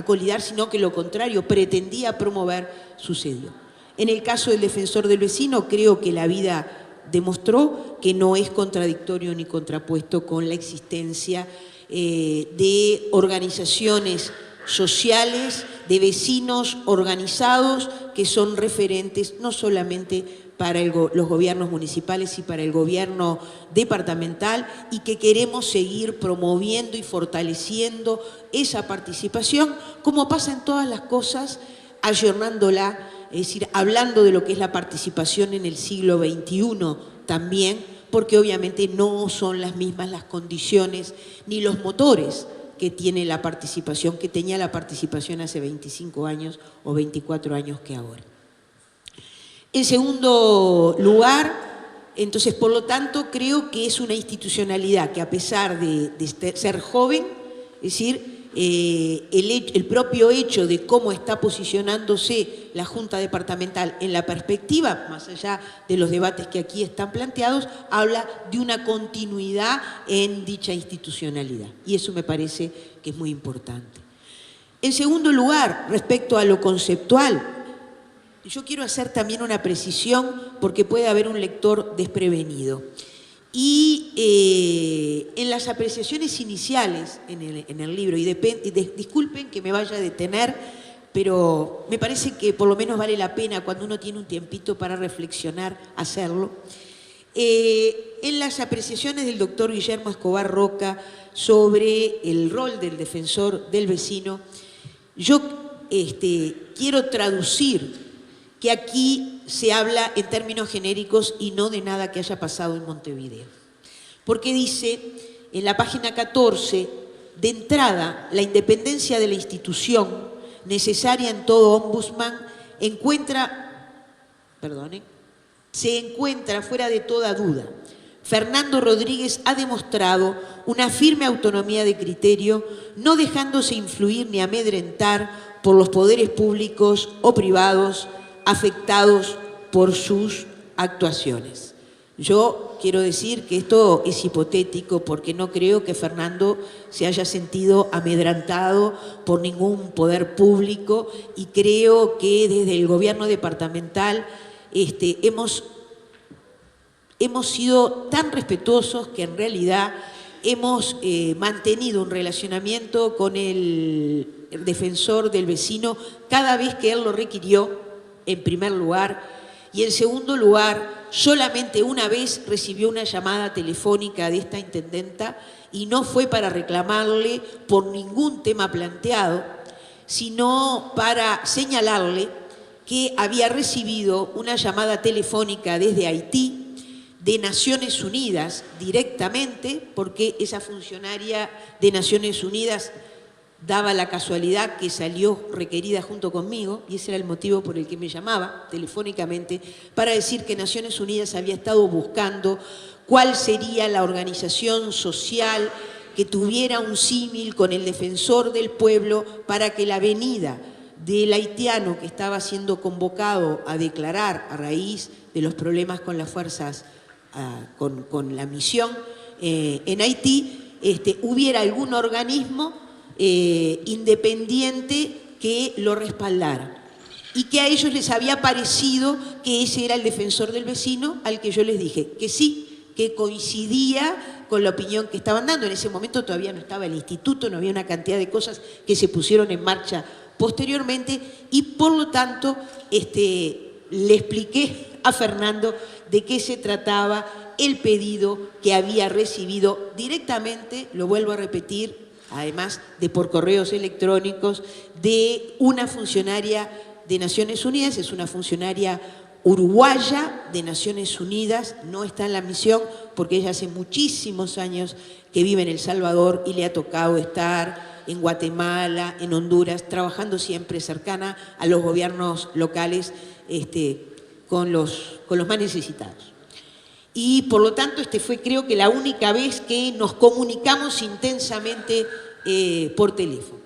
colidar, sino que lo contrario, pretendía promover, sucedió. En el caso del defensor del vecino, creo que la vida demostró que no es contradictorio ni contrapuesto con la existencia de organizaciones sociales, de vecinos organizados que son referentes no solamente para los gobiernos municipales y para el gobierno departamental, y que queremos seguir promoviendo y fortaleciendo esa participación, como pasa en todas las cosas, ayornándola, es decir, hablando de lo que es la participación en el siglo XXI también, porque obviamente no son las mismas las condiciones ni los motores que tiene la participación, que tenía la participación hace 25 años o 24 años que ahora. En segundo lugar, entonces, por lo tanto, creo que es una institucionalidad que, a pesar de ser joven, es decir, el propio hecho de cómo está posicionándose la Junta Departamental en la perspectiva, más allá de los debates que aquí están planteados, habla de una continuidad en dicha institucionalidad, y eso me parece que es muy importante. En segundo lugar, respecto a lo conceptual, yo quiero hacer también una precisión porque puede haber un lector desprevenido. Y en las apreciaciones iniciales en el libro, y disculpen que me vaya a detener, pero me parece que por lo menos vale la pena cuando uno tiene un tiempito para reflexionar, hacerlo. En las apreciaciones del doctor Guillermo Escobar Roca sobre el rol del defensor del vecino, yo quiero traducir que aquí se habla en términos genéricos y no de nada que haya pasado en Montevideo. Porque dice, en la página 14, de entrada, la independencia de la institución necesaria en todo ombudsman se encuentra fuera de toda duda. Fernando Rodríguez ha demostrado una firme autonomía de criterio, no dejándose influir ni amedrentar por los poderes públicos o privados afectados por sus actuaciones. Yo quiero decir que esto es hipotético porque no creo que Fernando se haya sentido amedrentado por ningún poder público, y creo que desde el gobierno departamental hemos sido tan respetuosos que en realidad hemos mantenido un relacionamiento con el defensor del vecino cada vez que él lo requirió, en primer lugar, y en segundo lugar, solamente una vez recibió una llamada telefónica de esta intendenta, y no fue para reclamarle por ningún tema planteado, sino para señalarle que había recibido una llamada telefónica desde Haití, de Naciones Unidas directamente, porque esa funcionaria de Naciones Unidas daba la casualidad que salió requerida junto conmigo, y ese era el motivo por el que me llamaba telefónicamente, para decir que Naciones Unidas había estado buscando cuál sería la organización social que tuviera un símil con el defensor del pueblo para que la venida del haitiano que estaba siendo convocado a declarar a raíz de los problemas con las fuerzas, con la misión en Haití, hubiera algún organismo independiente que lo respaldara, y que a ellos les había parecido que ese era el defensor del vecino, al que yo les dije que sí, que coincidía con la opinión que estaban dando. En ese momento todavía no estaba el instituto, no había una cantidad de cosas que se pusieron en marcha posteriormente, y por lo tanto le expliqué a Fernando de qué se trataba el pedido que había recibido directamente, lo vuelvo a repetir, además de por correos electrónicos, de una funcionaria de Naciones Unidas. Es una funcionaria uruguaya de Naciones Unidas, no está en la misión porque ella hace muchísimos años que vive en El Salvador y le ha tocado estar en Guatemala, en Honduras, trabajando siempre cercana a los gobiernos locales con los más necesitados. y por lo tanto fue creo que la única vez que nos comunicamos intensamente por teléfono.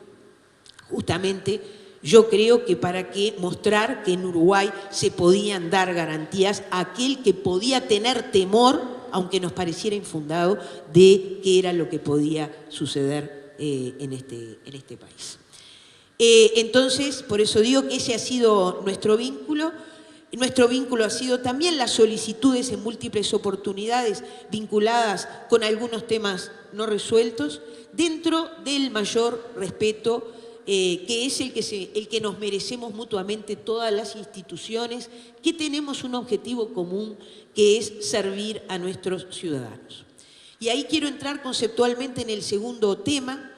Justamente yo creo que para mostrar que en Uruguay se podían dar garantías a aquel que podía tener temor, aunque nos pareciera infundado, de qué era lo que podía suceder en este país. Entonces, por eso digo que ese ha sido nuestro vínculo. Nuestro vínculo ha sido también las solicitudes en múltiples oportunidades vinculadas con algunos temas no resueltos, dentro del mayor respeto que es el que nos merecemos mutuamente todas las instituciones que tenemos un objetivo común, que es servir a nuestros ciudadanos. Y ahí quiero entrar conceptualmente en el segundo tema,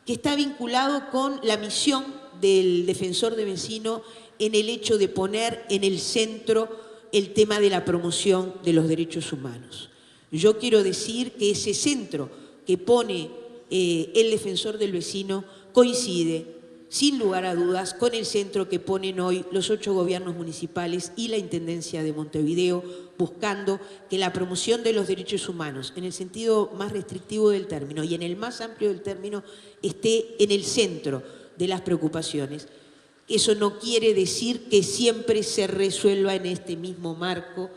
que está vinculado con la misión del defensor del vecino en el hecho de poner en el centro el tema de la promoción de los derechos humanos. Yo quiero decir que ese centro que pone el defensor del vecino coincide, sin lugar a dudas, con el centro que ponen hoy los 8 gobiernos municipales y la Intendencia de Montevideo, buscando que la promoción de los derechos humanos, en el sentido más restrictivo del término y en el más amplio del término, esté en el centro de las preocupaciones. Eso no quiere decir que siempre se resuelva en este mismo marco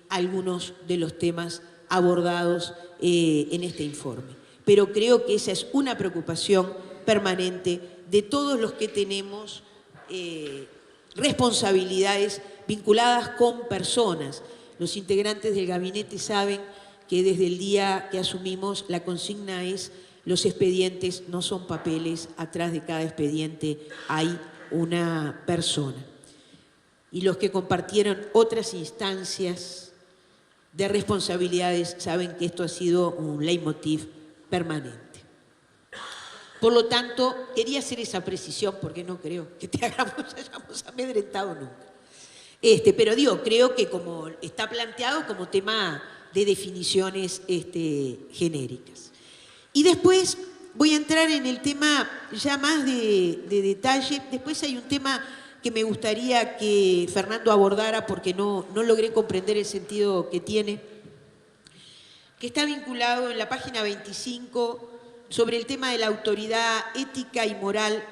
algunos de los temas abordados en este informe. Pero creo que esa es una preocupación permanente de todos los que tenemos responsabilidades vinculadas con personas. Los integrantes del gabinete saben que desde el día que asumimos la consigna es: los expedientes no son papeles, atrás de cada expediente hay una persona. Y los que compartieron otras instancias de responsabilidades saben que esto ha sido un leitmotiv permanente. Por lo tanto, quería hacer esa precisión porque no creo que te hayamos amedrentado nunca. Pero digo, creo que como está planteado como tema de definiciones genéricas. Y después voy a entrar en el tema ya más de detalle. Después hay un tema que me gustaría que Fernando abordara porque no logré comprender el sentido que tiene, que está vinculado en la página 25 sobre el tema de la autoridad ética y moral.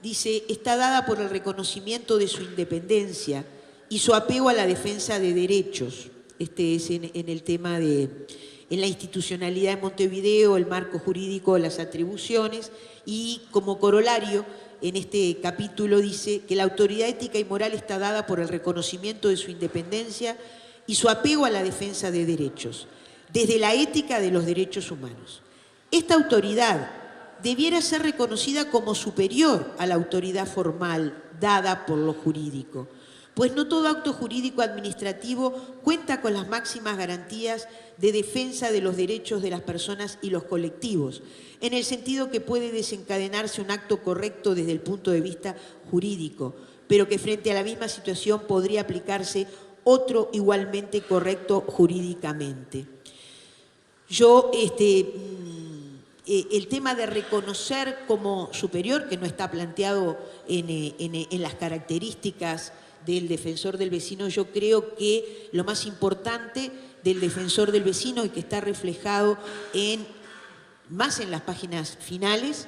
Dice: está dada por el reconocimiento de su independencia y su apego a la defensa de derechos. Es en el tema en la institucionalidad de Montevideo, el marco jurídico, las atribuciones, y como corolario en este capítulo dice que la autoridad ética y moral está dada por el reconocimiento de su independencia y su apego a la defensa de derechos, desde la ética de los derechos humanos. Esta autoridad debiera ser reconocida como superior a la autoridad formal dada por lo jurídico, pues no todo acto jurídico administrativo cuenta con las máximas garantías de defensa de los derechos de las personas y los colectivos, en el sentido que puede desencadenarse un acto correcto desde el punto de vista jurídico, pero que frente a la misma situación podría aplicarse otro igualmente correcto jurídicamente. Yo, el tema de reconocer como superior, que no está planteado en las características del defensor del vecino, yo creo que lo más importante del defensor del vecino y que está reflejado más en las páginas finales,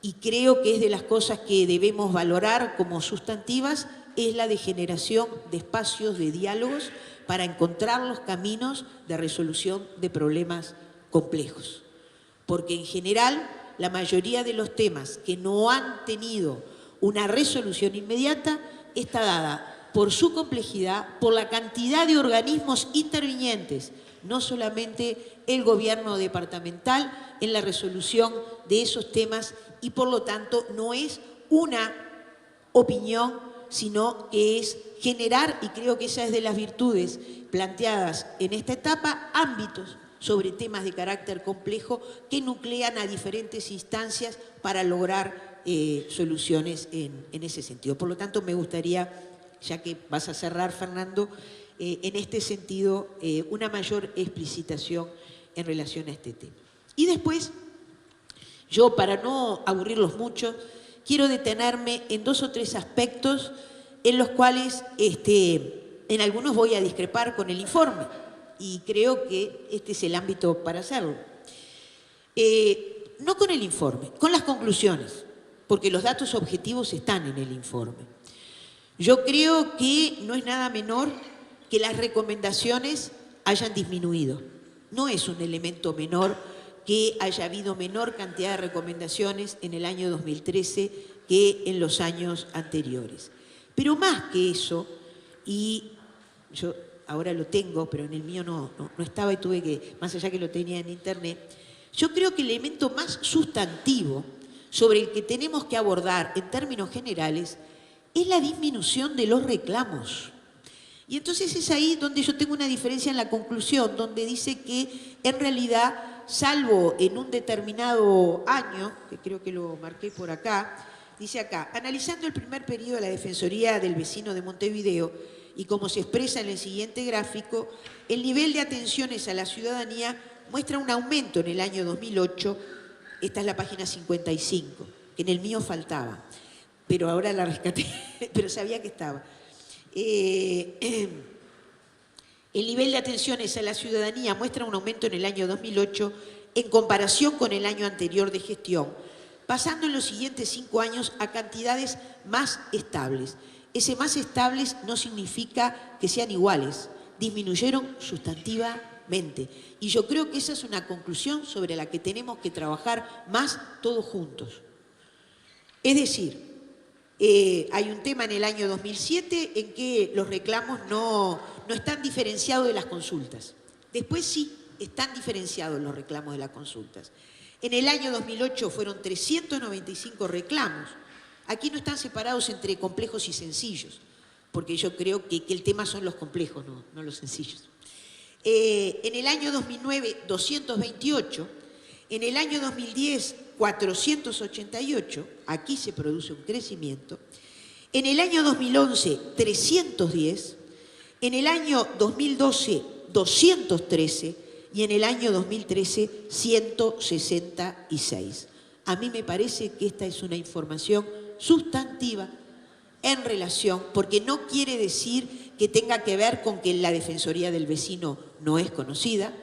y creo que es de las cosas que debemos valorar como sustantivas, es la de generación de espacios de diálogos para encontrar los caminos de resolución de problemas complejos. Porque en general la mayoría de los temas que no han tenido una resolución inmediata está dada por su complejidad, por la cantidad de organismos intervinientes, no solamente el gobierno departamental en la resolución de esos temas, y por lo tanto no es una opinión, sino que es generar, y creo que esa es de las virtudes planteadas en esta etapa, ámbitos sobre temas de carácter complejo que nuclean a diferentes instancias para lograr soluciones en ese sentido. Por lo tanto, me gustaría, ya que vas a cerrar, Fernando, en este sentido, una mayor explicitación en relación a este tema. Y después, yo, para no aburrirlos mucho, quiero detenerme en 2 o 3 aspectos en los cuales en algunos voy a discrepar con el informe, y creo que este es el ámbito para hacerlo. No con el informe, con las conclusiones, porque los datos objetivos están en el informe. Yo creo que no es nada menor que las recomendaciones hayan disminuido. No es un elemento menor que haya habido menor cantidad de recomendaciones en el año 2013 que en los años anteriores. Pero más que eso, y yo ahora lo tengo, pero en el mío no estaba y tuve que, más allá que lo tenía en internet, yo creo que el elemento más sustantivo sobre el que tenemos que abordar en términos generales es la disminución de los reclamos. Y entonces es ahí donde yo tengo una diferencia en la conclusión, donde dice que en realidad, salvo en un determinado año, que creo que lo marqué por acá, dice acá, analizando el primer periodo de la Defensoría del Vecino de Montevideo, y como se expresa en el siguiente gráfico, el nivel de atenciones a la ciudadanía muestra un aumento en el año 2008, esta es la página 55, que en el mío faltaba, pero ahora la rescaté, pero sabía que estaba. El nivel de atenciones a la ciudadanía muestra un aumento en el año 2008 en comparación con el año anterior de gestión, pasando en los siguientes 5 años a cantidades más estables. Ese más estables no significa que sean iguales, disminuyeron sustantivamente. Y yo creo que esa es una conclusión sobre la que tenemos que trabajar más todos juntos. Es decir, hay un tema en el año 2007 en que los reclamos no están diferenciados de las consultas. Después sí están diferenciados los reclamos de las consultas. En el año 2008 fueron 395 reclamos. Aquí no están separados entre complejos y sencillos, porque yo creo que el tema son los complejos, no los sencillos. En el año 2009, 228. En el año 2010, 488. Aquí se produce un crecimiento. En el año 2011, 310. En el año 2012, 213. Y en el año 2013, 166. A mí me parece que esta es una información sustantiva en relación, porque no quiere decir que tenga que ver con que la Defensoría del Vecino no es conocida,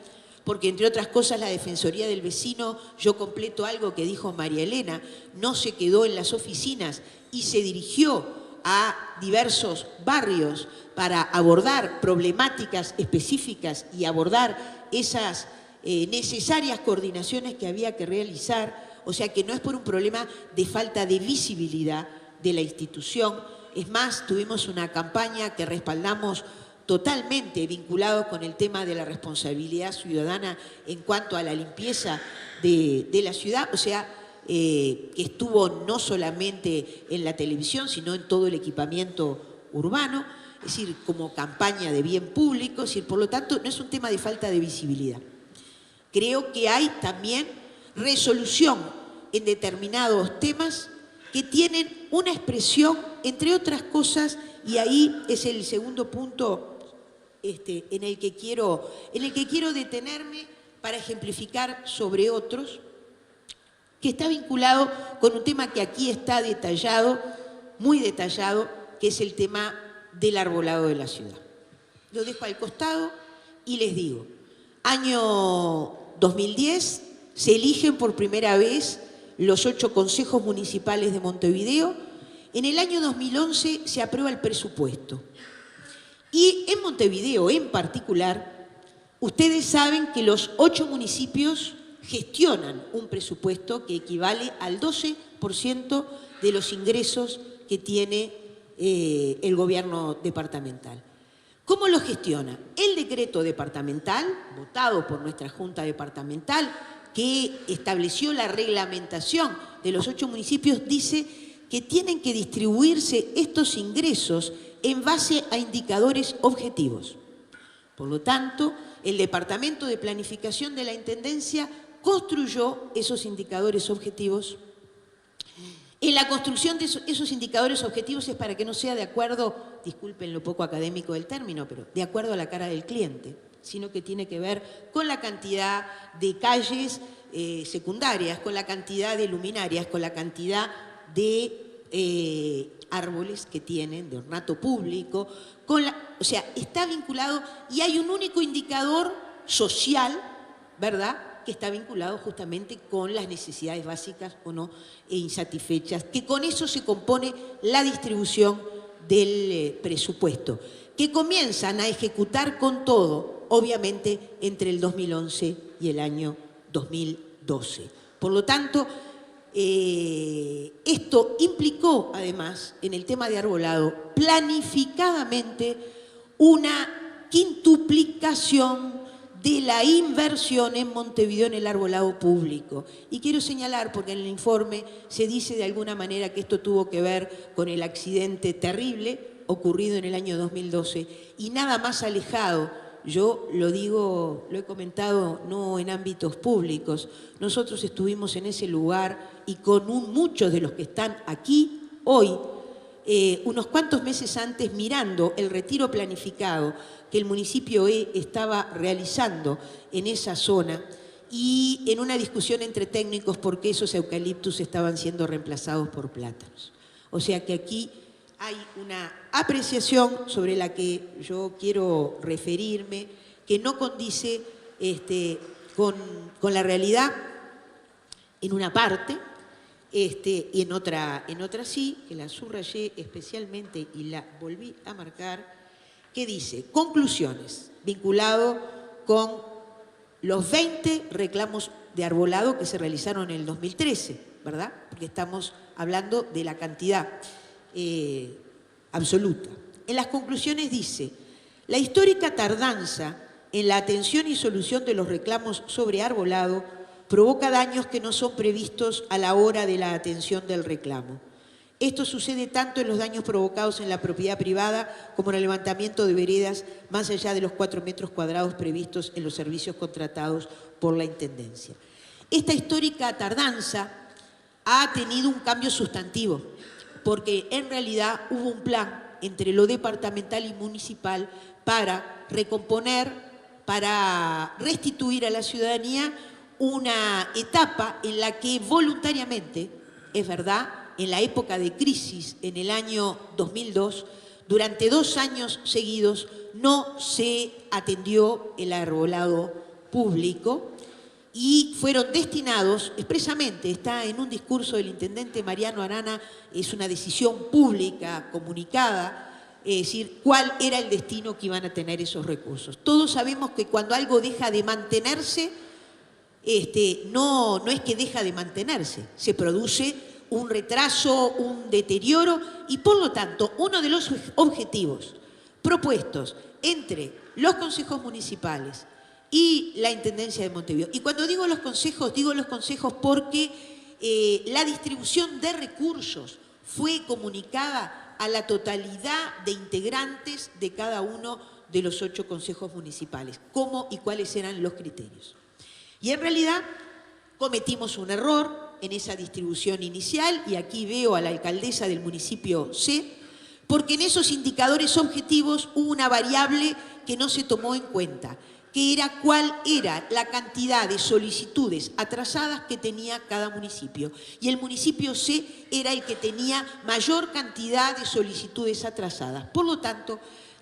porque entre otras cosas la Defensoría del Vecino, yo completo algo que dijo María Elena, no se quedó en las oficinas y se dirigió a diversos barrios para abordar problemáticas específicas y abordar esas necesarias coordinaciones que había que realizar, o sea que no es por un problema de falta de visibilidad de la institución. Es más, tuvimos una campaña que respaldamos totalmente vinculado con el tema de la responsabilidad ciudadana en cuanto a la limpieza de la ciudad, o sea, que estuvo no solamente en la televisión, sino en todo el equipamiento urbano, es decir, como campaña de bien público, es decir, por lo tanto, no es un tema de falta de visibilidad. Creo que hay también resolución en determinados temas que tienen una expresión, entre otras cosas, y ahí es el segundo punto en el que quiero detenerme para ejemplificar sobre otros, que está vinculado con un tema que aquí está detallado, muy detallado, que es el tema del arbolado de la ciudad. Lo dejo al costado y les digo, año 2010 se eligen por primera vez los 8 consejos municipales de Montevideo. En el año 2011 se aprueba el presupuesto. Y en Montevideo en particular, ustedes saben que los 8 municipios gestionan un presupuesto que equivale al 12% de los ingresos que tiene el gobierno departamental. ¿Cómo lo gestiona? El decreto departamental, votado por nuestra Junta Departamental, que estableció la reglamentación de los 8 municipios, dice que tienen que distribuirse estos ingresos en base a indicadores objetivos. Por lo tanto, el Departamento de Planificación de la Intendencia construyó esos indicadores objetivos. En la construcción de esos indicadores objetivos es para que no sea de acuerdo, disculpen lo poco académico del término, pero de acuerdo a la cara del cliente, sino que tiene que ver con la cantidad de calles secundarias, con la cantidad de luminarias, con la cantidad de árboles que tienen de ornato público, o sea, está vinculado y hay un único indicador social, ¿verdad?, que está vinculado justamente con las necesidades básicas o no insatisfechas, que con eso se compone la distribución del presupuesto, que comienzan a ejecutar con todo, obviamente, entre el 2011 y el año 2012. Por lo tanto, esto implicó, además, en el tema de arbolado, planificadamente una quintuplicación de la inversión en Montevideo en el arbolado público. Y quiero señalar, porque en el informe se dice de alguna manera que esto tuvo que ver con el accidente terrible ocurrido en el año 2012, y nada más alejado. Yo lo digo, lo he comentado no en ámbitos públicos, nosotros estuvimos en ese lugar y con muchos de los que están aquí hoy, unos cuantos meses antes, mirando el retiro planificado que el municipio estaba realizando en esa zona y en una discusión entre técnicos porque esos eucaliptus estaban siendo reemplazados por plátanos. O sea que aquí hay una apreciación sobre la que yo quiero referirme, que no condice con la realidad en una parte, y en otra sí, que la subrayé especialmente y la volví a marcar, que dice, conclusiones, vinculado con los 20 reclamos de arbolado que se realizaron en el 2013, ¿verdad? Porque estamos hablando de la cantidad absoluta. En las conclusiones dice, la histórica tardanza en la atención y solución de los reclamos sobre arbolado provoca daños que no son previstos a la hora de la atención del reclamo. Esto sucede tanto en los daños provocados en la propiedad privada como en el levantamiento de veredas más allá de los 4 metros cuadrados previstos en los servicios contratados por la Intendencia. Esta histórica tardanza ha tenido un cambio sustantivo, porque en realidad hubo un plan entre lo departamental y municipal para recomponer, para restituir a la ciudadanía una etapa en la que voluntariamente, es verdad, en la época de crisis, en el año 2002, durante 2 años seguidos no se atendió el arbolado público y fueron destinados, expresamente, está en un discurso del intendente Mariano Arana, es una decisión pública comunicada, es decir, cuál era el destino que iban a tener esos recursos. Todos sabemos que cuando algo deja de mantenerse, no es que deja de mantenerse, se produce un retraso, un deterioro y por lo tanto uno de los objetivos propuestos entre los consejos municipales y la Intendencia de Montevideo. Y cuando digo los consejos porque la distribución de recursos fue comunicada a la totalidad de integrantes de cada uno de los 8 consejos municipales, cómo y cuáles eran los criterios. Y en realidad cometimos un error en esa distribución inicial, y aquí veo a la alcaldesa del municipio C, porque en esos indicadores objetivos hubo una variable que no se tomó en cuenta, que era cuál era la cantidad de solicitudes atrasadas que tenía cada municipio. Y el municipio C era el que tenía mayor cantidad de solicitudes atrasadas. Por lo tanto,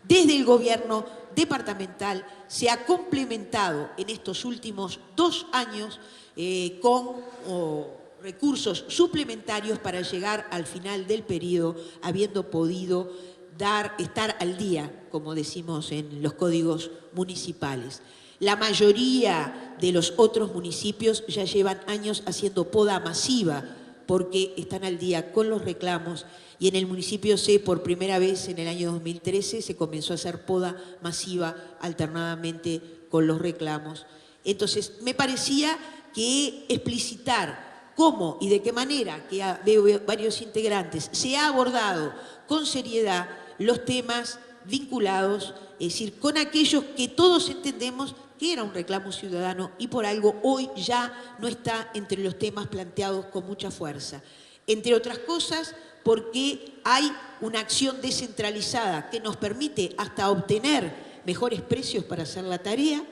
desde el gobierno departamental se ha complementado en estos últimos 2 años con recursos suplementarios para llegar al final del periodo habiendo podido estar al día, como decimos en los códigos municipales. La mayoría de los otros municipios ya llevan años haciendo poda masiva porque están al día con los reclamos, y en el municipio C por primera vez en el año 2013 se comenzó a hacer poda masiva alternadamente con los reclamos. Entonces me parecía que explicitar cómo y de qué manera, que veo varios integrantes, se ha abordado con seriedad los temas vinculados, es decir, con aquellos que todos entendemos que era un reclamo ciudadano y por algo hoy ya no está entre los temas planteados con mucha fuerza. Entre otras cosas, porque hay una acción descentralizada que nos permite hasta obtener mejores precios para hacer la tarea,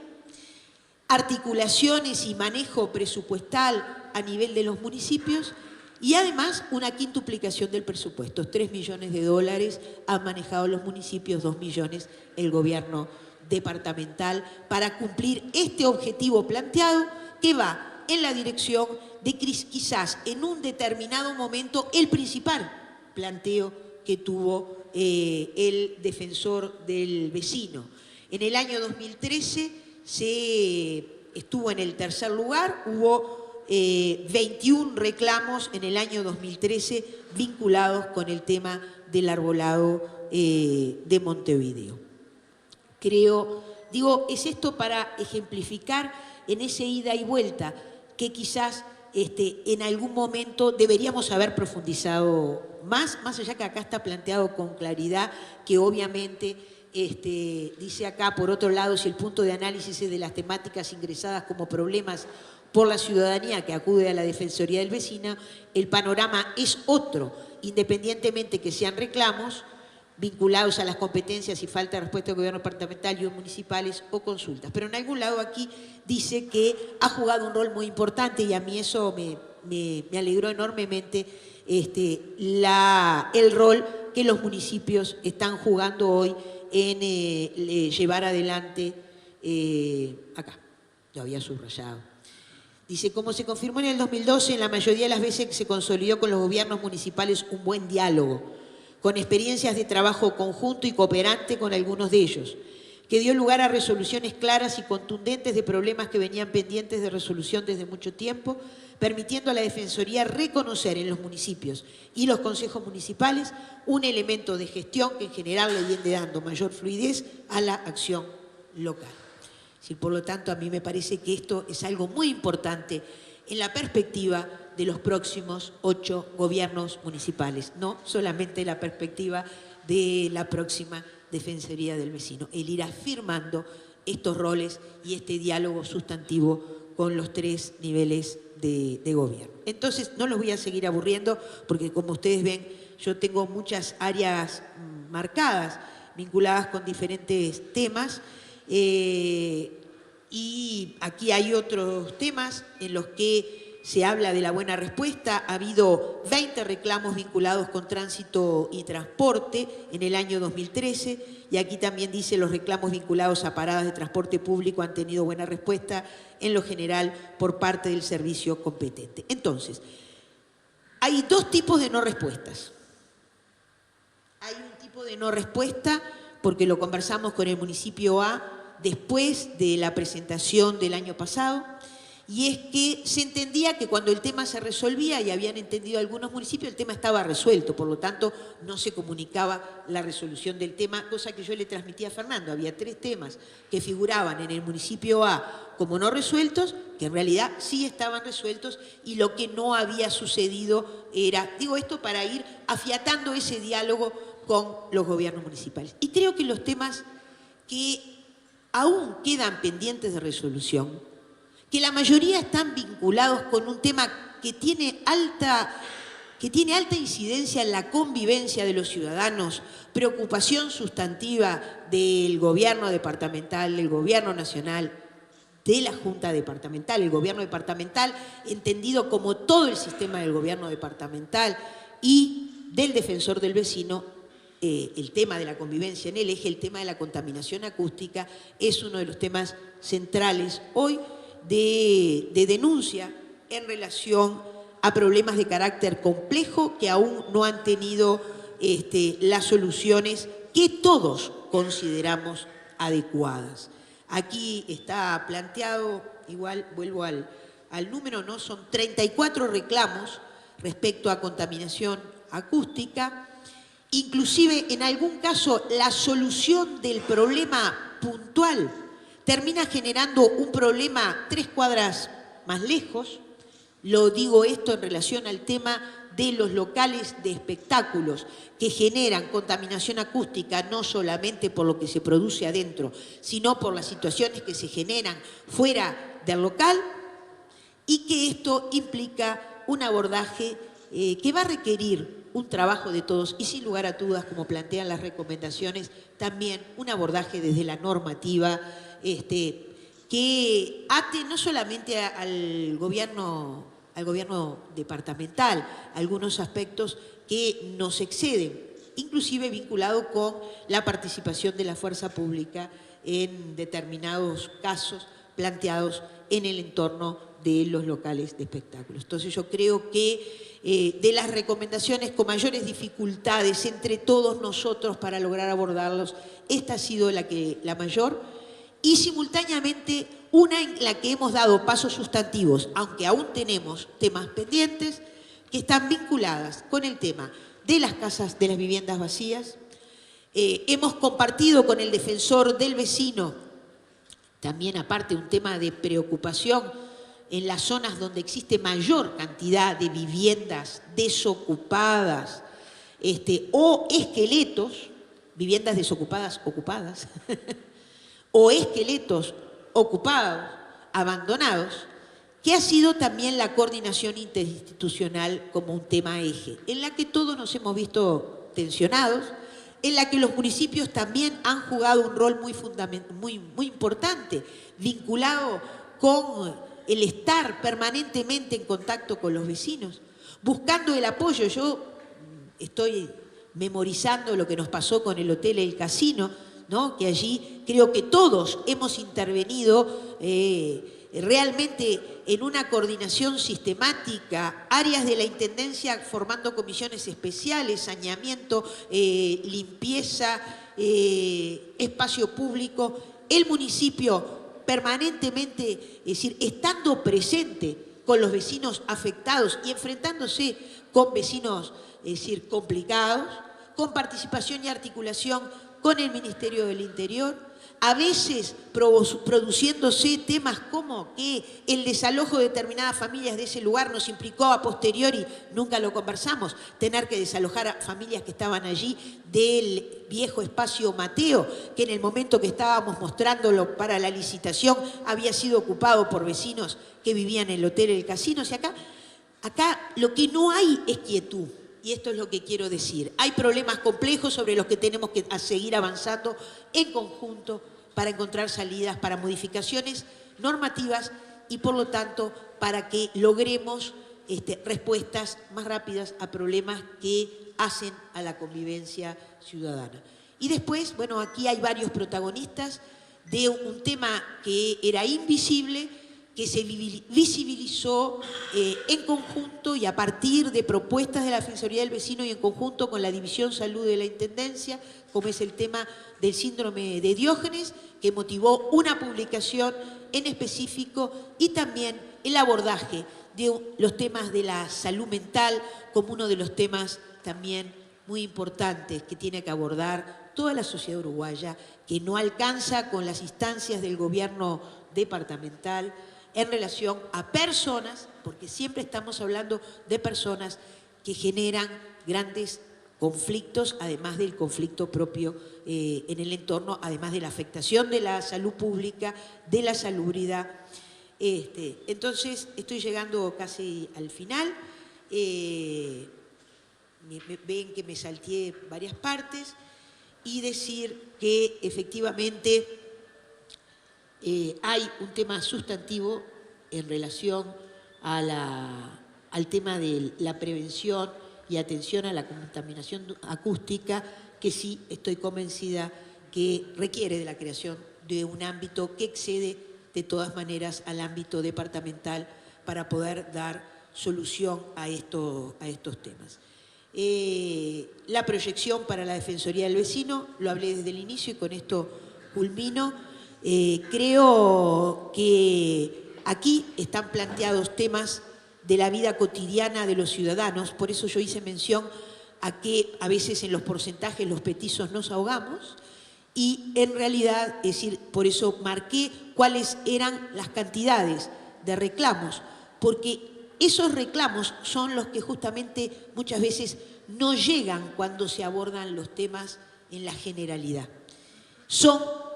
articulaciones y manejo presupuestal a nivel de los municipios Y además una quintuplicación del presupuesto, 3 millones de dólares han manejado los municipios, 2 millones el gobierno departamental para cumplir este objetivo planteado que va en la dirección de quizás en un determinado momento el principal planteo que tuvo el defensor del vecino. En el año 2013 se estuvo en el tercer lugar, hubo 21 reclamos en el año 2013 vinculados con el tema del arbolado de Montevideo. Creo, digo, es esto para ejemplificar en ese ida y vuelta que quizás en algún momento deberíamos haber profundizado más allá que acá está planteado con claridad que obviamente dice acá, por otro lado, si el punto de análisis es de las temáticas ingresadas como problemas por la ciudadanía que acude a la Defensoría del Vecino, el panorama es otro, independientemente que sean reclamos vinculados a las competencias y falta de respuesta del gobierno departamental y municipales o consultas. Pero en algún lado aquí dice que ha jugado un rol muy importante y a mí eso me alegró enormemente el rol que los municipios están jugando hoy en llevar adelante, acá, lo había subrayado. Dice, como se confirmó en el 2012, en la mayoría de las veces se consolidó con los gobiernos municipales un buen diálogo, con experiencias de trabajo conjunto y cooperante con algunos de ellos, que dio lugar a resoluciones claras y contundentes de problemas que venían pendientes de resolución desde mucho tiempo, permitiendo a la Defensoría reconocer en los municipios y los consejos municipales un elemento de gestión que en general le viene dando mayor fluidez a la acción local. Por lo tanto, a mí me parece que esto es algo muy importante en la perspectiva de los próximos 8 gobiernos municipales, no solamente la perspectiva de la próxima Defensoría del Vecino, el ir afirmando estos roles y este diálogo sustantivo con los 3 niveles de gobierno. Entonces, no los voy a seguir aburriendo porque, como ustedes ven, yo tengo muchas áreas marcadas, vinculadas con diferentes temas, y aquí hay otros temas en los que se habla de la buena respuesta. Ha habido 20 reclamos vinculados con tránsito y transporte en el año 2013 y aquí también dice los reclamos vinculados a paradas de transporte público han tenido buena respuesta en lo general por parte del servicio competente. Entonces, hay 2 tipos de no respuestas. Hay un tipo de no respuesta porque lo conversamos con el municipio A después de la presentación del año pasado, y es que se entendía que cuando el tema se resolvía, y habían entendido algunos municipios, el tema estaba resuelto, por lo tanto no se comunicaba la resolución del tema, cosa que yo le transmití a Fernando. Había 3 temas que figuraban en el municipio A como no resueltos, que en realidad sí estaban resueltos, y lo que no había sucedido era, digo esto para ir afiatando ese diálogo con los gobiernos municipales. Y creo que los temas que aún quedan pendientes de resolución, que la mayoría están vinculados con un tema que tiene alta incidencia en la convivencia de los ciudadanos, preocupación sustantiva del gobierno departamental, del gobierno nacional, de la Junta Departamental, el gobierno departamental entendido como todo el sistema del gobierno departamental y del defensor del vecino. El tema de la convivencia en el eje, el tema de la contaminación acústica, es uno de los temas centrales hoy de denuncia en relación a problemas de carácter complejo que aún no han tenido las soluciones que todos consideramos adecuadas. Aquí está planteado, igual vuelvo al número, ¿no? Son 34 reclamos respecto a contaminación acústica. Inclusive, en algún caso, la solución del problema puntual termina generando un problema 3 cuadras más lejos. Lo digo esto en relación al tema de los locales de espectáculos que generan contaminación acústica no solamente por lo que se produce adentro, sino por las situaciones que se generan fuera del local, y que esto implica un abordaje que va a requerir un trabajo de todos y, sin lugar a dudas, como plantean las recomendaciones, también un abordaje desde la normativa que ate no solamente al gobierno al gobierno departamental, algunos aspectos que nos exceden, inclusive vinculado con la participación de la fuerza pública en determinados casos planteados en el entorno de los locales de espectáculos. Entonces yo creo que de las recomendaciones con mayores dificultades entre todos nosotros para lograr abordarlos, esta ha sido la mayor, y simultáneamente una en la que hemos dado pasos sustantivos, aunque aún tenemos temas pendientes, que están vinculadas con el tema de las casas, de las viviendas vacías. Hemos compartido con el defensor del vecino, también aparte un tema de preocupación en las zonas donde existe mayor cantidad de viviendas desocupadas o esqueletos, viviendas desocupadas, ocupadas, o esqueletos ocupados, abandonados, que ha sido también la coordinación interinstitucional como un tema eje, en la que todos nos hemos visto tensionados, en la que los municipios también han jugado un rol muy importante, vinculado con el estar permanentemente en contacto con los vecinos, buscando el apoyo. Yo estoy memorizando lo que nos pasó con el Hotel El Casino, ¿no? Que allí creo que todos hemos intervenido realmente en una coordinación sistemática, áreas de la Intendencia formando comisiones especiales, saneamiento, limpieza, espacio público, el municipio permanentemente, es decir, estando presente con los vecinos afectados y enfrentándose con vecinos, es decir, complicados, con participación y articulación con el Ministerio del Interior, a veces produciéndose temas como que el desalojo de determinadas familias de ese lugar nos implicó a posteriori, nunca lo conversamos, tener que desalojar a familias que estaban allí del viejo espacio Mateo, que en el momento que estábamos mostrándolo para la licitación había sido ocupado por vecinos que vivían en el Hotel El Casino. O sea, acá lo que no hay es quietud. Y esto es lo que quiero decir. Hay problemas complejos sobre los que tenemos que seguir avanzando en conjunto para encontrar salidas para modificaciones normativas y, por lo tanto, para que logremos respuestas más rápidas a problemas que hacen a la convivencia ciudadana. Y después, bueno, aquí hay varios protagonistas de un tema que era invisible, que se visibilizó en conjunto y a partir de propuestas de la Defensoría del Vecino y en conjunto con la División Salud de la Intendencia, como es el tema del síndrome de Diógenes, que motivó una publicación en específico y también el abordaje de los temas de la salud mental como uno de los temas también muy importantes que tiene que abordar toda la sociedad uruguaya, que no alcanza con las instancias del gobierno departamental, en relación a personas, porque siempre estamos hablando de personas que generan grandes conflictos, además del conflicto propio en el entorno, además de la afectación de la salud pública, de la salubridad. Entonces, estoy llegando casi al final. Ven que me salteé varias partes y decir que efectivamente hay un tema sustantivo en relación a al tema de la prevención y atención a la contaminación acústica, que sí estoy convencida que requiere de la creación de un ámbito que excede de todas maneras al ámbito departamental para poder dar solución a estos temas. La proyección para la Defensoría del Vecino, lo hablé desde el inicio y con esto culmino. Creo que aquí están planteados temas de la vida cotidiana de los ciudadanos, por eso yo hice mención a que a veces en los porcentajes los petizos nos ahogamos y en realidad, es decir, por eso marqué cuáles eran las cantidades de reclamos, porque esos reclamos son los que justamente muchas veces no llegan cuando se abordan los temas en la generalidad.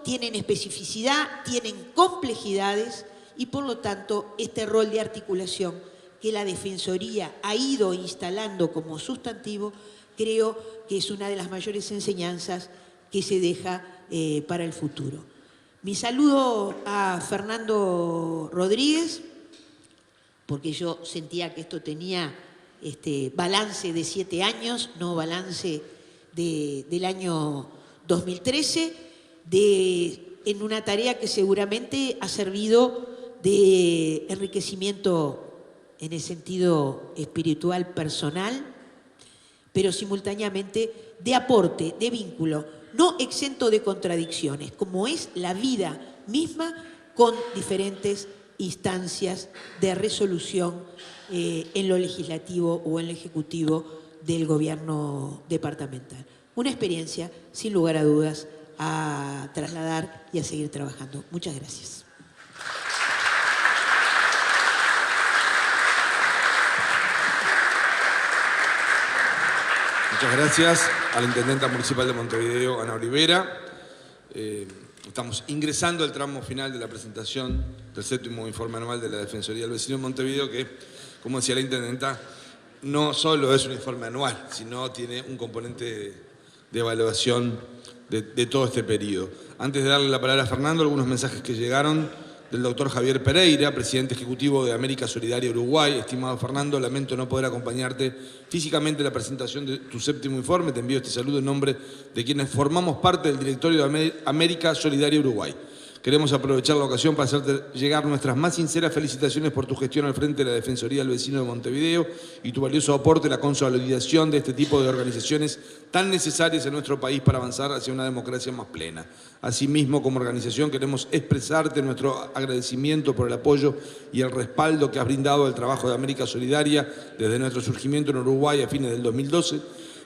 Tienen especificidad, tienen complejidades y por lo tanto este rol de articulación que la Defensoría ha ido instalando como sustantivo, creo que es una de las mayores enseñanzas que se deja para el futuro. Mi saludo a Fernando Rodríguez porque yo sentía que esto tenía balance de 7 años, no balance del año 2013, en una tarea que seguramente ha servido de enriquecimiento en el sentido espiritual personal, pero simultáneamente de aporte, de vínculo, no exento de contradicciones, como es la vida misma con diferentes instancias de resolución en lo legislativo o en lo ejecutivo del gobierno departamental. Una experiencia, sin lugar a dudas, a trasladar y a seguir trabajando. Muchas gracias. Muchas gracias a la Intendenta Municipal de Montevideo, Ana Olivera. Estamos ingresando al tramo final de la presentación del 7º informe anual de la Defensoría del Vecino de Montevideo, que, como decía la Intendenta, no solo es un informe anual, sino tiene un componente de evaluación de todo este periodo. Antes de darle la palabra a Fernando, algunos mensajes que llegaron del doctor Javier Pereira, presidente ejecutivo de América Solidaria Uruguay. Estimado Fernando, lamento no poder acompañarte físicamente en la presentación de tu 7º informe. Te envío este saludo en nombre de quienes formamos parte del directorio de América Solidaria Uruguay. Queremos aprovechar la ocasión para hacerte llegar nuestras más sinceras felicitaciones por tu gestión al frente de la Defensoría del Vecino de Montevideo y tu valioso aporte a la consolidación de este tipo de organizaciones tan necesarias en nuestro país para avanzar hacia una democracia más plena. Asimismo, como organización, queremos expresarte nuestro agradecimiento por el apoyo y el respaldo que has brindado al trabajo de América Solidaria desde nuestro surgimiento en Uruguay a fines del 2012.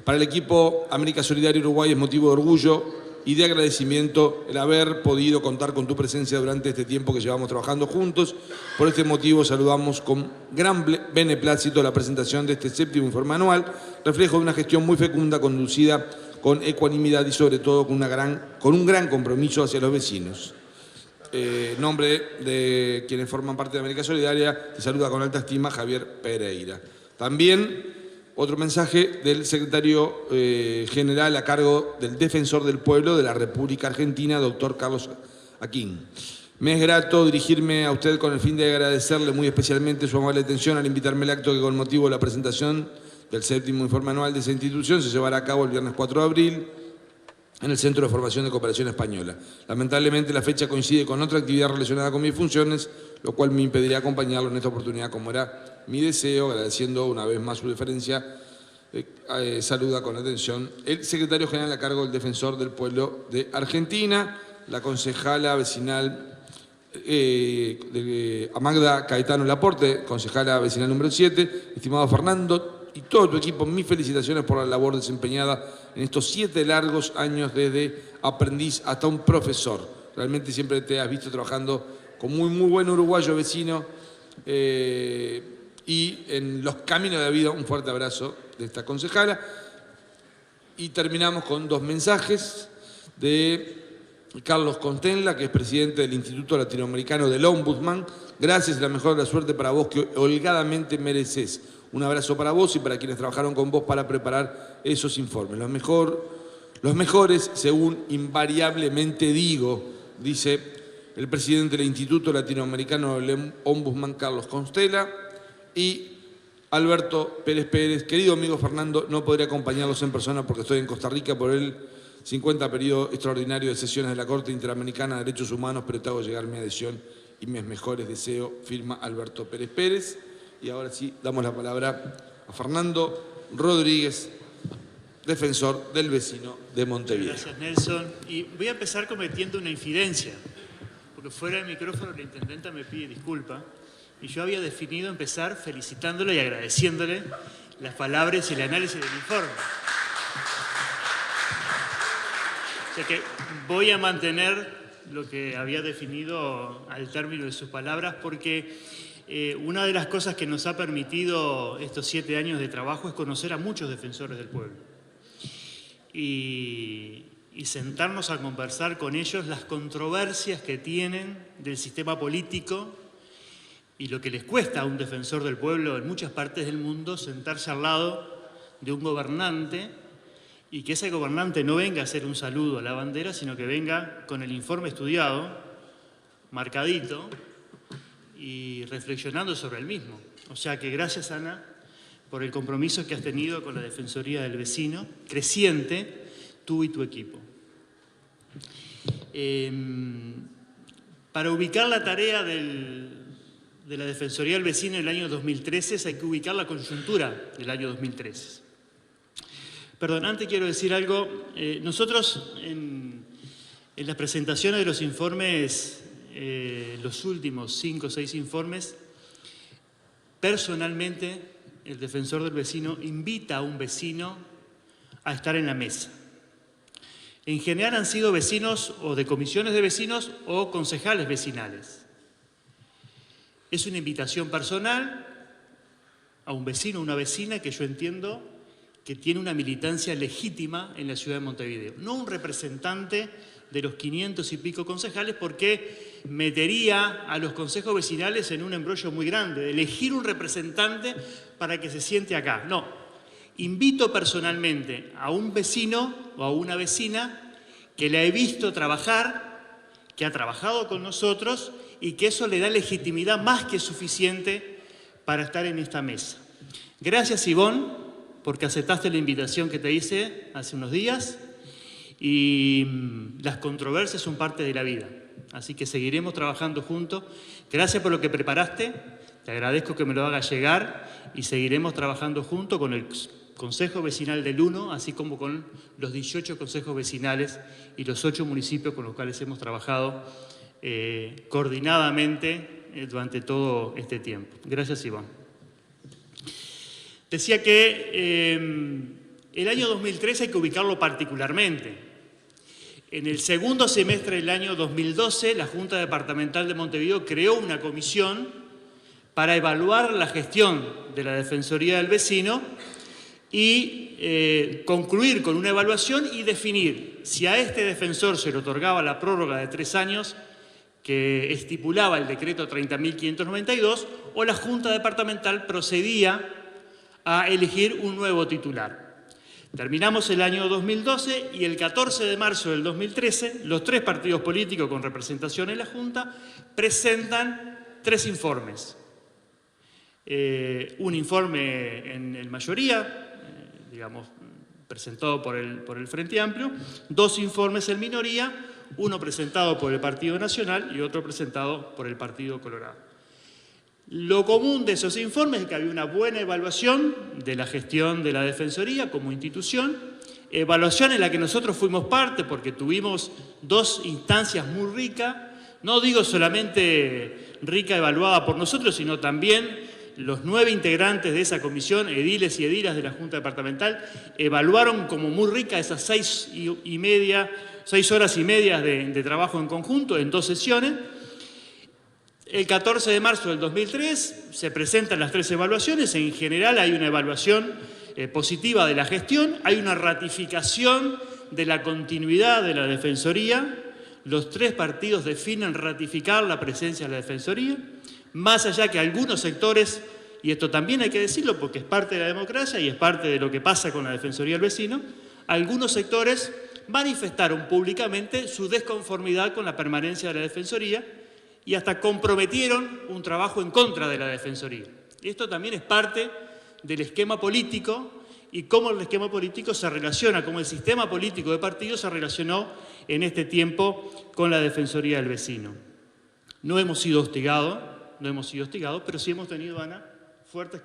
Para el equipo América Solidaria Uruguay es motivo de orgullo y de agradecimiento el haber podido contar con tu presencia durante este tiempo que llevamos trabajando juntos. Por este motivo saludamos con gran beneplácito la presentación de este 7º informe anual, reflejo de una gestión muy fecunda, conducida con ecuanimidad y sobre todo con un gran compromiso hacia los vecinos. En nombre de quienes forman parte de América Solidaria, te saluda con alta estima Javier Pereira. También otro mensaje del secretario general a cargo del Defensor del Pueblo de la República Argentina, doctor Carlos Aquín. Me es grato dirigirme a usted con el fin de agradecerle muy especialmente su amable atención al invitarme al acto que, con motivo de la presentación del 7º informe anual de esa institución, se llevará a cabo el viernes 4 de abril en el Centro de Formación de Cooperación Española. Lamentablemente la fecha coincide con otra actividad relacionada con mis funciones, lo cual me impediría acompañarlo en esta oportunidad, como era mi deseo. Agradeciendo una vez más su deferencia, saluda con atención el secretario general a cargo del Defensor del Pueblo de Argentina, la concejala vecinal Magda Caetano Laporte, concejala vecinal número 7. Estimado Fernando y todo tu equipo, mis felicitaciones por la labor desempeñada en estos 7 largos años desde aprendiz hasta un profesor. Realmente siempre te has visto trabajando con muy buen uruguayo vecino y en los caminos de la vida. Un fuerte abrazo de esta concejala. Y terminamos con 2 mensajes de Carlos Constenla, que es presidente del Instituto Latinoamericano del Ombudsman. Gracias y la mejor de la suerte para vos, que holgadamente mereces. Un abrazo para vos y para quienes trabajaron con vos para preparar esos informes. Los mejores, según invariablemente digo, dice el presidente del Instituto Latinoamericano del Ombudsman, Carlos Constenla. Y Alberto Pérez Pérez. Querido amigo Fernando, no podré acompañarlos en persona porque estoy en Costa Rica por el 50 periodo extraordinario de sesiones de la Corte Interamericana de Derechos Humanos, pero te hago llegar mi adhesión y mis mejores deseos. Firma Alberto Pérez Pérez. Y ahora sí, damos la palabra a Fernando Rodríguez, Defensor del Vecino de Montevideo. Gracias, Nelson. Y voy a empezar cometiendo una infidencia, porque fuera del micrófono la Intendenta me pide disculpa, y yo había definido empezar felicitándole y agradeciéndole las palabras y el análisis del informe. O sea que voy a mantener lo que había definido al término de sus palabras, porque una de las cosas que nos ha permitido estos 7 años de trabajo es conocer a muchos defensores del pueblo y sentarnos a conversar con ellos las controversias que tienen del sistema político y lo que les cuesta a un defensor del pueblo en muchas partes del mundo sentarse al lado de un gobernante y que ese gobernante no venga a hacer un saludo a la bandera, sino que venga con el informe estudiado, marcadito, y reflexionando sobre el mismo. O sea que gracias, Ana, por el compromiso que has tenido con la Defensoría del Vecino, creciente, tú y tu equipo. Para ubicar la tarea de la Defensoría del Vecino en el año 2013, hay que ubicar la coyuntura del año 2013. Perdón, antes quiero decir algo. Nosotros en las presentaciones de los informes, los últimos 5 o 6 informes, personalmente el Defensor del Vecino invita a un vecino a estar en la mesa. En general han sido vecinos o de comisiones de vecinos o concejales vecinales. Es una invitación personal a un vecino o una vecina que yo entiendo que tiene una militancia legítima en la ciudad de Montevideo. No un representante de los 500 y pico concejales, porque metería a los consejos vecinales en un embrollo muy grande, de elegir un representante para que se siente acá. No. Invito personalmente a un vecino o a una vecina que la he visto trabajar, que ha trabajado con nosotros y que eso le da legitimidad más que suficiente para estar en esta mesa. Gracias, Ivonne, porque aceptaste la invitación que te hice hace unos días y las controversias son parte de la vida. Así que seguiremos trabajando juntos. Gracias por lo que preparaste, te agradezco que me lo hagas llegar y seguiremos trabajando juntos con el Consejo Vecinal del 1, así como con los 18 consejos vecinales y los 8 municipios con los cuales hemos trabajado coordinadamente durante todo este tiempo. Gracias, Iván. Decía que el año 2013 hay que ubicarlo particularmente. En el segundo semestre del año 2012, la Junta Departamental de Montevideo creó una comisión para evaluar la gestión de la Defensoría del Vecino y concluir con una evaluación y definir si a este defensor se le otorgaba la prórroga de 3 años que estipulaba el decreto 30.592 o la Junta Departamental procedía a elegir un nuevo titular. Terminamos el año 2012 y el 14 de marzo del 2013 los 3 partidos políticos con representación en la Junta presentan 3 informes. Un informe en mayoría, digamos, presentado por el Frente Amplio, 2 informes en minoría, uno presentado por el Partido Nacional y otro presentado por el Partido Colorado. Lo común de esos informes es que había una buena evaluación de la gestión de la Defensoría como institución, evaluación en la que nosotros fuimos parte porque tuvimos 2 instancias muy ricas, no digo solamente rica evaluada por nosotros, sino también los 9 integrantes de esa comisión, ediles y edilas de la Junta Departamental, evaluaron como muy rica esas 6 horas y media de trabajo en conjunto en 2 sesiones. El 14 de marzo del 2003 se presentan las 3 evaluaciones. En general hay una evaluación positiva de la gestión, hay una ratificación de la continuidad de la Defensoría. Los 3 partidos definen ratificar la presencia de la Defensoría, más allá que algunos sectores, y esto también hay que decirlo porque es parte de la democracia y es parte de lo que pasa con la Defensoría del Vecino, algunos sectores manifestaron públicamente su desconformidad con la permanencia de la Defensoría y hasta comprometieron un trabajo en contra de la Defensoría. Esto también es parte del esquema político y cómo el esquema político se relaciona, cómo el sistema político de partidos se relacionó en este tiempo con la Defensoría del Vecino. No hemos sido hostigados, pero sí hemos tenido, Ana, fuertes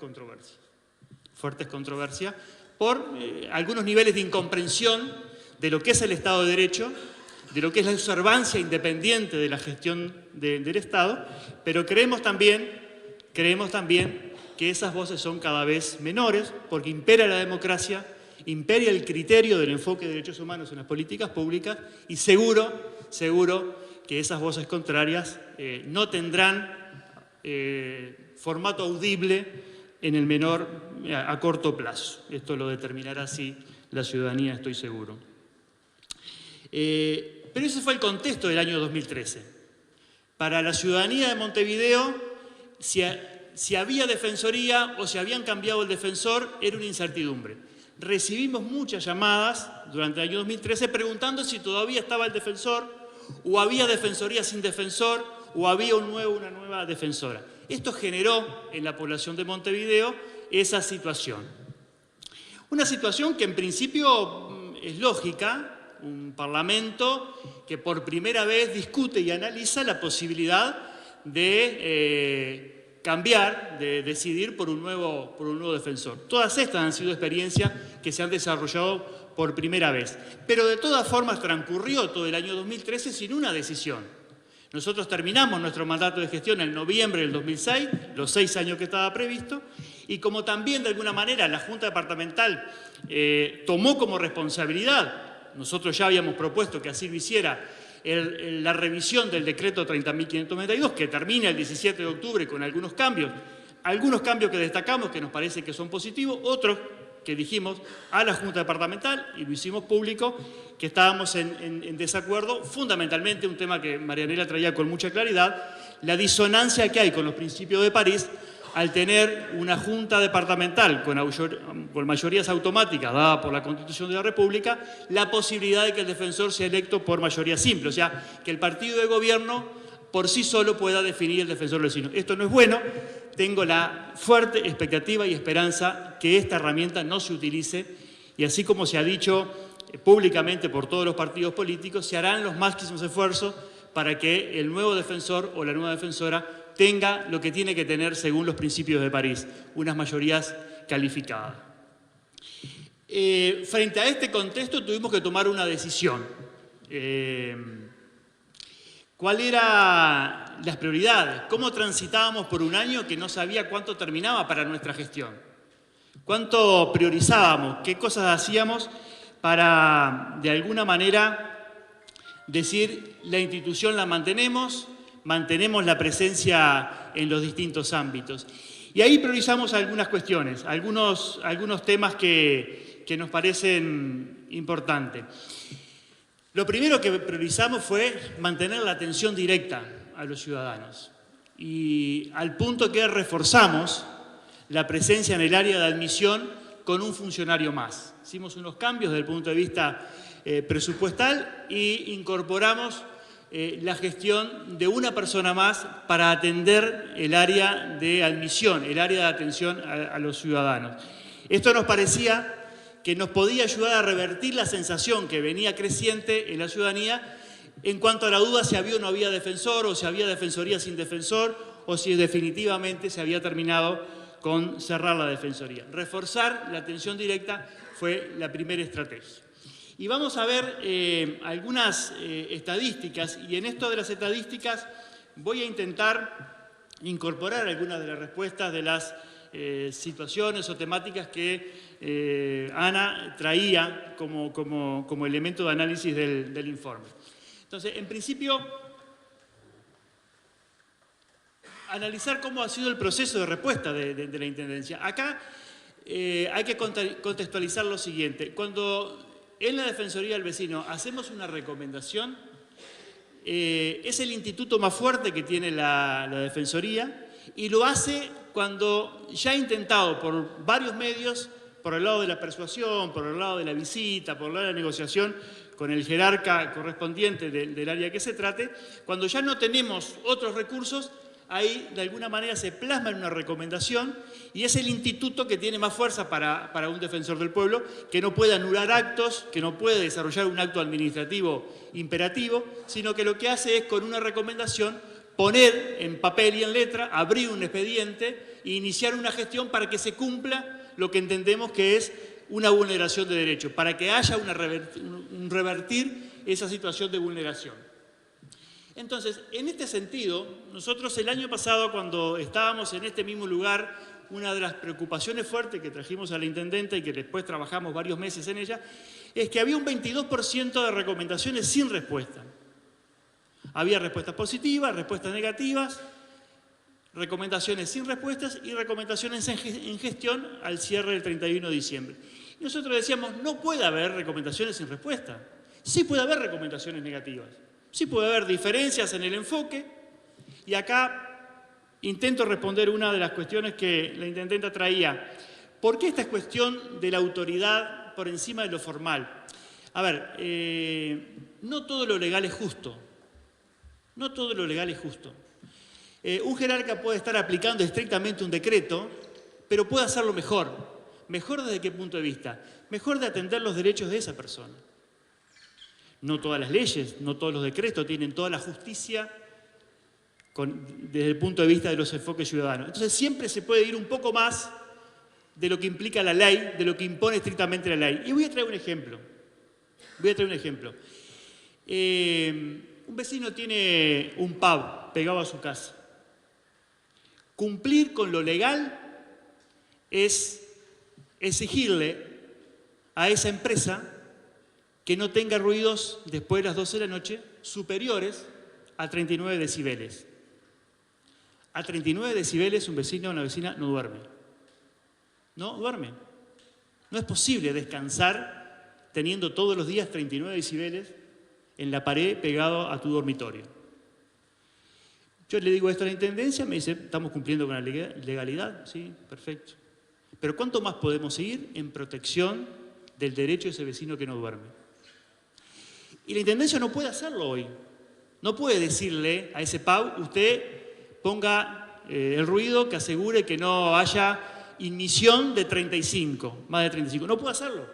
controversias por algunos niveles de incomprensión de lo que es el Estado de Derecho, de lo que es la observancia independiente de la gestión del Estado, pero creemos también que esas voces son cada vez menores porque impera la democracia, impera el criterio del enfoque de derechos humanos en las políticas públicas y seguro que esas voces contrarias no tendrán formato audible en el menor a corto plazo. Esto lo determinará así la ciudadanía, estoy seguro. Pero ese fue el contexto del año 2013. Para la ciudadanía de Montevideo, si había defensoría o si habían cambiado el defensor, era una incertidumbre. Recibimos muchas llamadas durante el año 2013 preguntando si todavía estaba el defensor o había defensoría sin defensor o había una nueva defensora. Esto generó en la población de Montevideo esa situación. Una situación que en principio es lógica, un parlamento que por primera vez discute y analiza la posibilidad de cambiar, de decidir por un nuevo defensor. Todas estas han sido experiencias que se han desarrollado por primera vez. Pero de todas formas transcurrió todo el año 2013 sin una decisión. Nosotros terminamos nuestro mandato de gestión en noviembre del 2006, los 6 años que estaba previsto, y como también de alguna manera la Junta Departamental tomó como responsabilidad, nosotros ya habíamos propuesto que así lo hiciera, la revisión del decreto 30.592, que termina el 17 de octubre con algunos cambios que destacamos que nos parece que son positivos, otros que dijimos a la Junta Departamental, y lo hicimos público, que estábamos en desacuerdo, fundamentalmente un tema que Marianela traía con mucha claridad, la disonancia que hay con los principios de París al tener una Junta Departamental con mayorías automáticas dada por la Constitución de la República, la posibilidad de que el defensor sea electo por mayoría simple, o sea, que el partido de gobierno por sí solo pueda definir el defensor del vecino. Esto no es bueno. Tengo la fuerte expectativa y esperanza que esta herramienta no se utilice y así como se ha dicho públicamente por todos los partidos políticos, se harán los máximos esfuerzos para que el nuevo defensor o la nueva defensora tenga lo que tiene que tener según los principios de París, unas mayorías calificadas. Frente a este contexto tuvimos que tomar una decisión. ¿Cuáles eran las prioridades? ¿Cómo transitábamos por un año que no sabía cuánto terminaba para nuestra gestión? ¿Cuánto priorizábamos? ¿Qué cosas hacíamos para, de alguna manera, decir la institución la mantenemos la presencia en los distintos ámbitos? Y ahí priorizamos algunas cuestiones, algunos temas que nos parecen importantes. Lo primero que priorizamos fue mantener la atención directa a los ciudadanos y al punto que reforzamos la presencia en el área de admisión con un funcionario más. Hicimos unos cambios desde el punto de vista presupuestal e incorporamos la gestión de una persona más para atender el área de admisión, el área de atención a los ciudadanos. Esto nos parecía que nos podía ayudar a revertir la sensación que venía creciente en la ciudadanía en cuanto a la duda si había o no había defensor, o si había defensoría sin defensor, o si definitivamente se había terminado con cerrar la defensoría. Reforzar la atención directa fue la primera estrategia. Y vamos a ver algunas estadísticas, y en esto de las estadísticas voy a intentar incorporar algunas de las respuestas de las situaciones o temáticas que Ana traía como elemento de análisis del informe. Entonces, en principio, analizar cómo ha sido el proceso de respuesta de la Intendencia. Acá hay que contextualizar lo siguiente. Cuando en la Defensoría del Vecino hacemos una recomendación, es el instituto más fuerte que tiene la Defensoría y lo hace cuando ya ha intentado por varios medios, por el lado de la persuasión, por el lado de la visita, por el lado de la negociación con el jerarca correspondiente del área que se trate, cuando ya no tenemos otros recursos, ahí de alguna manera se plasma en una recomendación y es el instituto que tiene más fuerza para un defensor del pueblo, que no puede anular actos, que no puede desarrollar un acto administrativo imperativo, sino que lo que hace es con una recomendación poner en papel y en letra, abrir un expediente e iniciar una gestión para que se cumpla lo que entendemos que es una vulneración de derechos, para que haya un revertir esa situación de vulneración. Entonces, en este sentido, nosotros el año pasado, cuando estábamos en este mismo lugar, una de las preocupaciones fuertes que trajimos a la Intendenta y que después trabajamos varios meses en ella, es que había un 22% de recomendaciones sin respuesta. Había respuestas positivas, respuestas negativas, recomendaciones sin respuestas y recomendaciones en gestión al cierre del 31 de diciembre. Y nosotros decíamos, no puede haber recomendaciones sin respuesta. Sí puede haber recomendaciones negativas. Sí puede haber diferencias en el enfoque. Y acá intento responder una de las cuestiones que la Intendenta traía. ¿Por qué esta cuestión de la autoridad por encima de lo formal? A ver, no todo lo legal es justo. No todo lo legal es justo. Un jerarca puede estar aplicando estrictamente un decreto, pero puede hacerlo mejor. ¿Mejor desde qué punto de vista? Mejor de atender los derechos de esa persona. No todas las leyes, no todos los decretos tienen toda la justicia desde el punto de vista de los enfoques ciudadanos. Entonces siempre se puede ir un poco más de lo que implica la ley, de lo que impone estrictamente la ley. Y voy a traer un ejemplo. Un vecino tiene un pub pegado a su casa. Cumplir con lo legal es exigirle a esa empresa que no tenga ruidos después de las 12 de la noche superiores a 39 decibeles. A 39 decibeles un vecino o una vecina no duerme. No duerme. No es posible descansar teniendo todos los días 39 decibeles en la pared pegado a tu dormitorio. Yo le digo esto a la Intendencia, me dice, estamos cumpliendo con la legalidad, sí, perfecto. Pero ¿cuánto más podemos seguir en protección del derecho de ese vecino que no duerme? Y la Intendencia no puede hacerlo hoy. No puede decirle a ese pub, usted ponga el ruido que asegure que no haya inmisión de 35, más de 35. No puede hacerlo,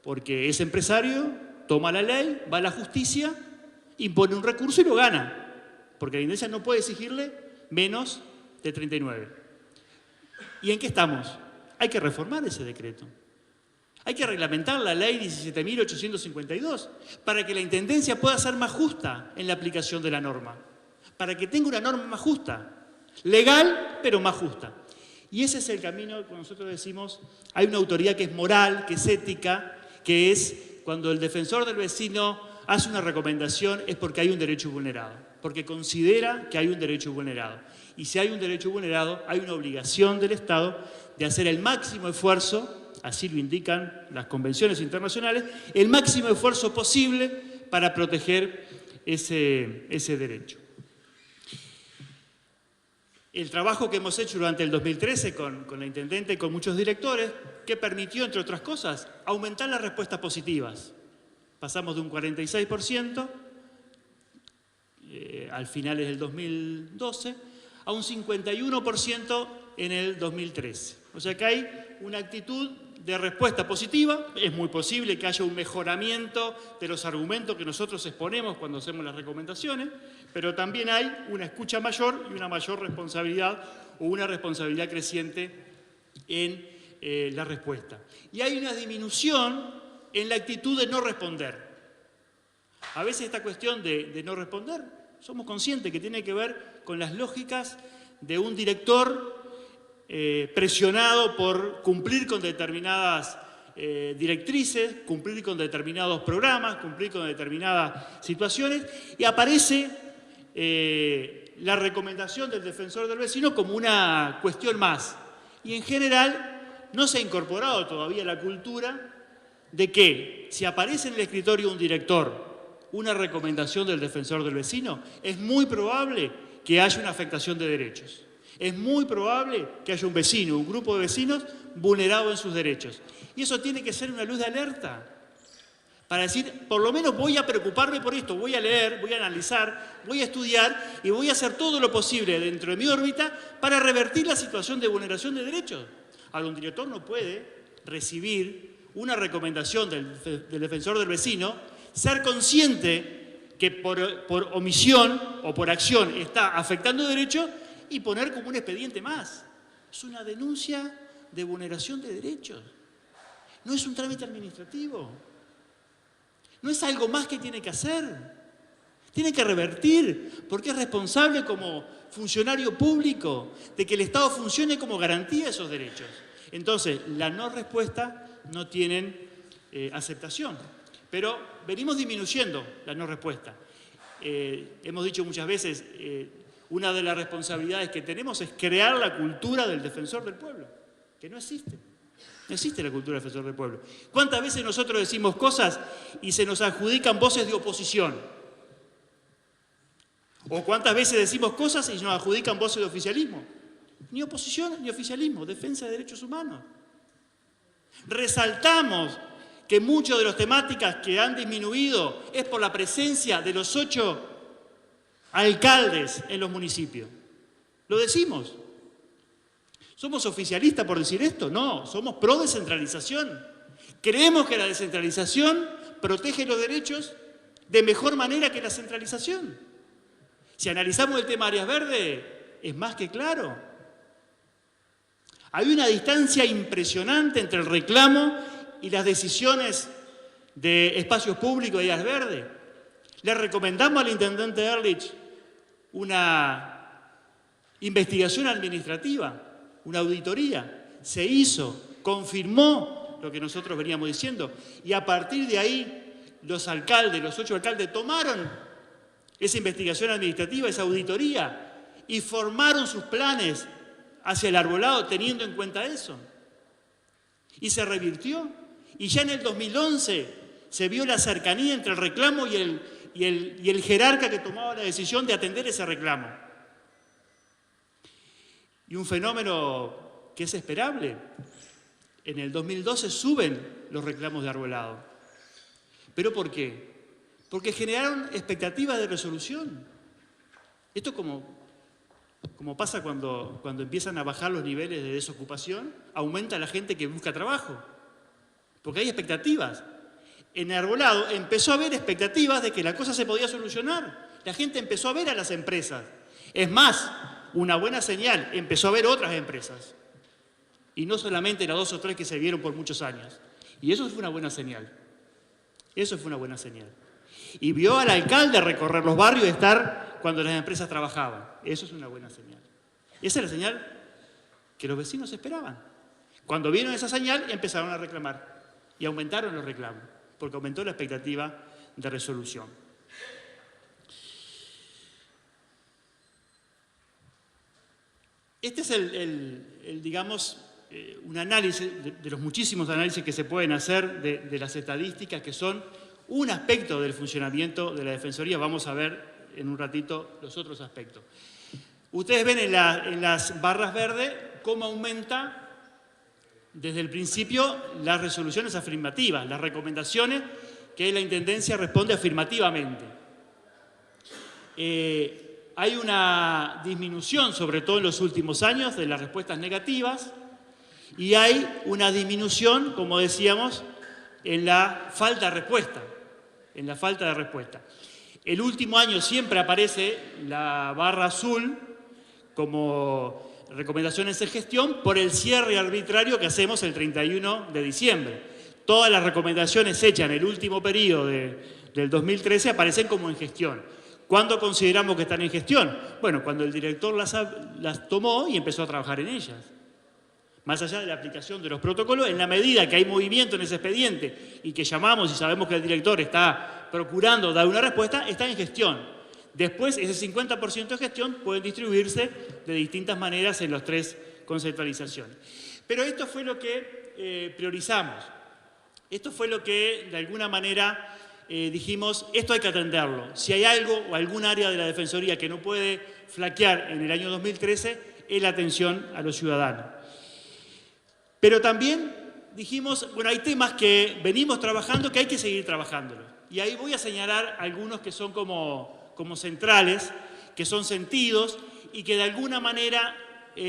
porque ese empresario toma la ley, va a la justicia, impone un recurso y lo gana. Porque la Intendencia no puede exigirle menos de 39. ¿Y en qué estamos? Hay que reformar ese decreto. Hay que reglamentar la ley 17.852 para que la Intendencia pueda ser más justa en la aplicación de la norma. Para que tenga una norma más justa. Legal, pero más justa. Y ese es el camino que nosotros decimos, hay una autoridad que es moral, que es ética, que es cuando el defensor del vecino hace una recomendación es porque hay un derecho vulnerado, porque considera que hay un derecho vulnerado. Y si hay un derecho vulnerado, hay una obligación del Estado de hacer el máximo esfuerzo, así lo indican las convenciones internacionales, el máximo esfuerzo posible para proteger ese derecho. El trabajo que hemos hecho durante el 2013 con la Intendente y con muchos directores, que permitió, entre otras cosas, aumentar las respuestas positivas. Pasamos de un 46% al finales del 2012 a un 51% en el 2013. O sea que hay una actitud de respuesta positiva. Es muy posible que haya un mejoramiento de los argumentos que nosotros exponemos cuando hacemos las recomendaciones, pero también hay una escucha mayor y una mayor responsabilidad o una responsabilidad creciente en la respuesta. Y hay una disminución en la actitud de no responder. A veces esta cuestión de no responder, somos conscientes que tiene que ver con las lógicas de un director presionado por cumplir con determinadas directrices, cumplir con determinados programas, cumplir con determinadas situaciones, y aparece la recomendación del defensor del vecino como una cuestión más. Y en general no se ha incorporado todavía la cultura de que si aparece en el escritorio un director una recomendación del defensor del vecino, es muy probable que haya una afectación de derechos. Es muy probable que haya un vecino, un grupo de vecinos vulnerado en sus derechos. Y eso tiene que ser una luz de alerta para decir, por lo menos voy a preocuparme por esto, voy a leer, voy a analizar, voy a estudiar y voy a hacer todo lo posible dentro de mi órbita para revertir la situación de vulneración de derechos. Ahora, un director no puede recibir una recomendación del defensor del vecino, ser consciente que por omisión o por acción está afectando derechos y poner como un expediente más. Es una denuncia de vulneración de derechos. No es un trámite administrativo. No es algo más que tiene que hacer. Tiene que revertir, porque es responsable como funcionario público de que el Estado funcione como garantía de esos derechos. Entonces, la no respuesta no tienen aceptación. Pero venimos disminuyendo la no respuesta. Hemos dicho muchas veces, una de las responsabilidades que tenemos es crear la cultura del defensor del pueblo, que no existe. No existe la cultura del defensor del pueblo. ¿Cuántas veces nosotros decimos cosas y se nos adjudican voces de oposición? ¿O cuántas veces decimos cosas y nos adjudican voces de oficialismo? Ni oposición ni oficialismo, defensa de derechos humanos. Resaltamos que muchas de las temáticas que han disminuido es por la presencia de los 8 alcaldes en los municipios. Lo decimos. ¿Somos oficialistas por decir esto? No, somos pro descentralización. Creemos que la descentralización protege los derechos de mejor manera que la centralización. Si analizamos el tema áreas verdes, es más que claro. Hay una distancia impresionante entre el reclamo y las decisiones de espacios públicos y áreas verdes. Le recomendamos al intendente Ehrlich una investigación administrativa, una auditoría. Se hizo, confirmó lo que nosotros veníamos diciendo. Y a partir de ahí, los 8 alcaldes, tomaron esa investigación administrativa, esa auditoría, y formaron sus planes hacia el arbolado teniendo en cuenta eso. Y se revirtió. Y ya en el 2011 se vio la cercanía entre el reclamo y el jerarca que tomaba la decisión de atender ese reclamo. Y un fenómeno que es esperable. En el 2012 suben los reclamos de arbolado. ¿Pero por qué? Porque generaron expectativas de resolución. Esto como pasa cuando empiezan a bajar los niveles de desocupación, aumenta la gente que busca trabajo. Porque hay expectativas. En Arbolado empezó a haber expectativas de que la cosa se podía solucionar. La gente empezó a ver a las empresas. Es más, una buena señal, empezó a ver otras empresas. Y no solamente las 2 o 3 que se vieron por muchos años. Y eso fue una buena señal. Eso fue una buena señal. Y vio al alcalde recorrer los barrios y estar cuando las empresas trabajaban. Eso es una buena señal. Esa es la señal que los vecinos esperaban. Cuando vieron esa señal, empezaron a reclamar. Y aumentaron los reclamos, porque aumentó la expectativa de resolución. Este es digamos, un análisis de los muchísimos análisis que se pueden hacer de las estadísticas, que son un aspecto del funcionamiento de la Defensoría. Vamos a ver en un ratito los otros aspectos. Ustedes ven en las barras verdes cómo aumenta desde el principio las resoluciones afirmativas, las recomendaciones que la Intendencia responde afirmativamente. Hay una disminución, sobre todo en los últimos años, de las respuestas negativas, y hay una disminución, como decíamos, en la falta de respuesta. El último año siempre aparece la barra azul como recomendaciones de gestión por el cierre arbitrario que hacemos el 31 de diciembre. Todas las recomendaciones hechas en el último periodo del 2013 aparecen como en gestión. ¿Cuándo consideramos que están en gestión? Bueno, cuando el director las tomó y empezó a trabajar en ellas. Más allá de la aplicación de los protocolos, en la medida que hay movimiento en ese expediente y que llamamos y sabemos que el director está procurando dar una respuesta, está en gestión. Después, ese 50% de gestión puede distribuirse de distintas maneras en las 3 conceptualizaciones. Pero esto fue lo que priorizamos. Esto fue lo que, de alguna manera, dijimos, esto hay que atenderlo. Si hay algo o algún área de la Defensoría que no puede flaquear en el año 2013, es la atención a los ciudadanos. Pero también dijimos, bueno, hay temas que venimos trabajando que hay que seguir trabajándolos. Y ahí voy a señalar algunos que son como centrales, que son sentidos y que de alguna manera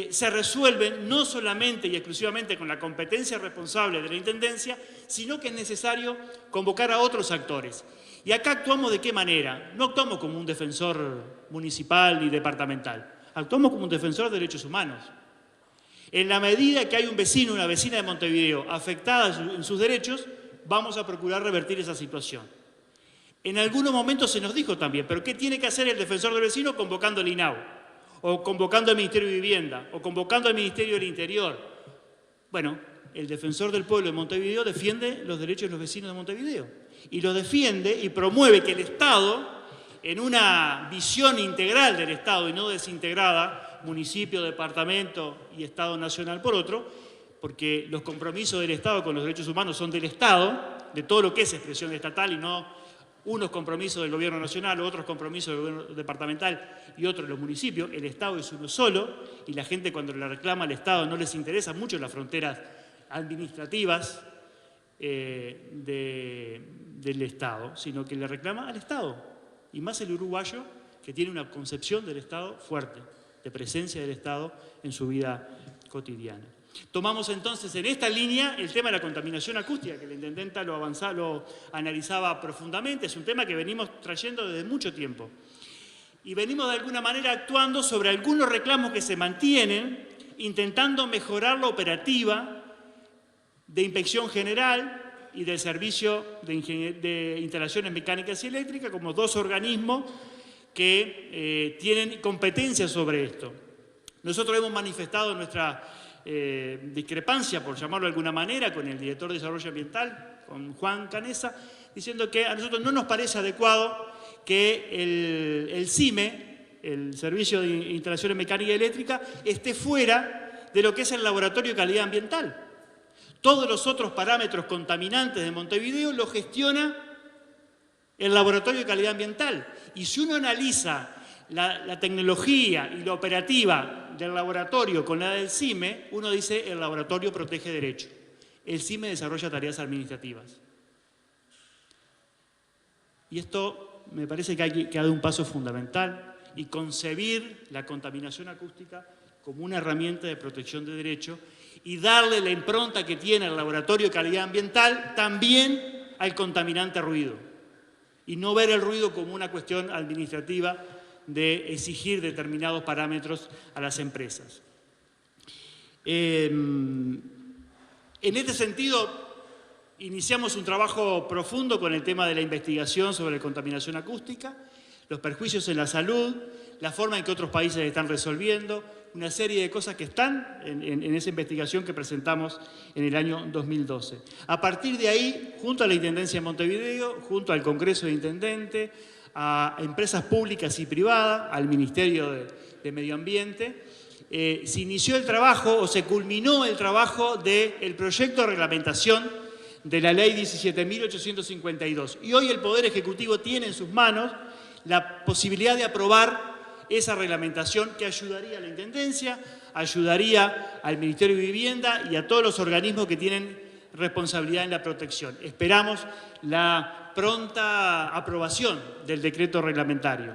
se resuelven no solamente y exclusivamente con la competencia responsable de la Intendencia, sino que es necesario convocar a otros actores. Y acá actuamos ¿de qué manera? No actuamos como un defensor municipal ni departamental, actuamos como un defensor de derechos humanos. En la medida que hay un vecino, una vecina de Montevideo afectada en sus derechos, vamos a procurar revertir esa situación. En algunos momentos se nos dijo también, pero ¿qué tiene que hacer el defensor del vecino convocando al INAU? O convocando al Ministerio de Vivienda, o convocando al Ministerio del Interior. Bueno, el defensor del pueblo de Montevideo defiende los derechos de los vecinos de Montevideo. Y los defiende y promueve que el Estado, en una visión integral del Estado y no desintegrada, municipio, departamento y Estado nacional por otro, porque los compromisos del Estado con los derechos humanos son del Estado, de todo lo que es expresión estatal y no unos compromisos del gobierno nacional, otros compromisos del gobierno departamental y otros de los municipios. El Estado es uno solo y la gente cuando le reclama al Estado no les interesa mucho las fronteras administrativas del Estado, sino que le reclama al Estado. Y más el uruguayo que tiene una concepción del Estado fuerte, de presencia del Estado en su vida cotidiana. Tomamos entonces en esta línea el tema de la contaminación acústica, que la intendenta lo analizaba profundamente. Es un tema que venimos trayendo desde mucho tiempo. Y venimos de alguna manera actuando sobre algunos reclamos que se mantienen, intentando mejorar la operativa de inspección general y del servicio de instalaciones mecánicas y eléctricas, como dos organismos que tienen competencia sobre esto. Nosotros hemos manifestado nuestra discrepancia, por llamarlo de alguna manera, con el director de Desarrollo Ambiental, con Juan Canesa, diciendo que a nosotros no nos parece adecuado que el CIME, el Servicio de Instalaciones Mecánicas y Eléctricas, esté fuera de lo que es el Laboratorio de Calidad Ambiental. Todos los otros parámetros contaminantes de Montevideo los gestiona el Laboratorio de Calidad Ambiental. Y si uno analiza la tecnología y la operativa del laboratorio con la del CIME, uno dice el laboratorio protege derecho. El CIME desarrolla tareas administrativas. Y esto me parece que hay que dar un paso fundamental y concebir la contaminación acústica como una herramienta de protección de derecho y darle la impronta que tiene el Laboratorio de Calidad Ambiental también al contaminante ruido. Y no ver el ruido como una cuestión administrativa de exigir determinados parámetros a las empresas. En este sentido, iniciamos un trabajo profundo con el tema de la investigación sobre la contaminación acústica, los perjuicios en la salud, la forma en que otros países están resolviendo, una serie de cosas que están en esa investigación que presentamos en el año 2012. A partir de ahí, junto a la Intendencia de Montevideo, junto al Congreso de Intendentes, a empresas públicas y privadas, al Ministerio de Medio Ambiente, se inició el trabajo o se culminó el trabajo del proyecto de reglamentación de la Ley 17.852. Y hoy el Poder Ejecutivo tiene en sus manos la posibilidad de aprobar esa reglamentación que ayudaría a la Intendencia, ayudaría al Ministerio de Vivienda y a todos los organismos que tienen responsabilidad en la protección. Esperamos la pronta aprobación del decreto reglamentario.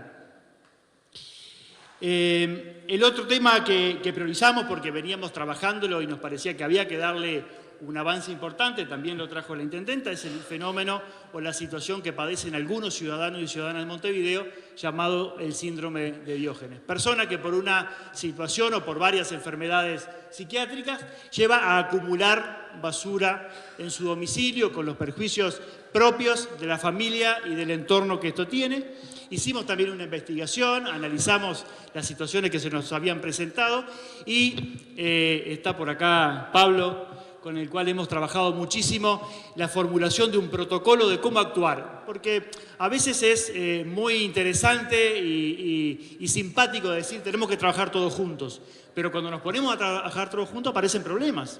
El otro tema que priorizamos, porque veníamos trabajándolo y nos parecía que había que darle un avance importante, también lo trajo la Intendenta, es el fenómeno o la situación que padecen algunos ciudadanos y ciudadanas de Montevideo, llamado el síndrome de Diógenes. Persona que por una situación o por varias enfermedades psiquiátricas lleva a acumular basura en su domicilio con los perjuicios propios de la familia y del entorno que esto tiene. Hicimos también una investigación, analizamos las situaciones que se nos habían presentado y está por acá Pablo, con el cual hemos trabajado muchísimo la formulación de un protocolo de cómo actuar, porque a veces es muy interesante y simpático decir tenemos que trabajar todos juntos, pero cuando nos ponemos a trabajar todos juntos aparecen problemas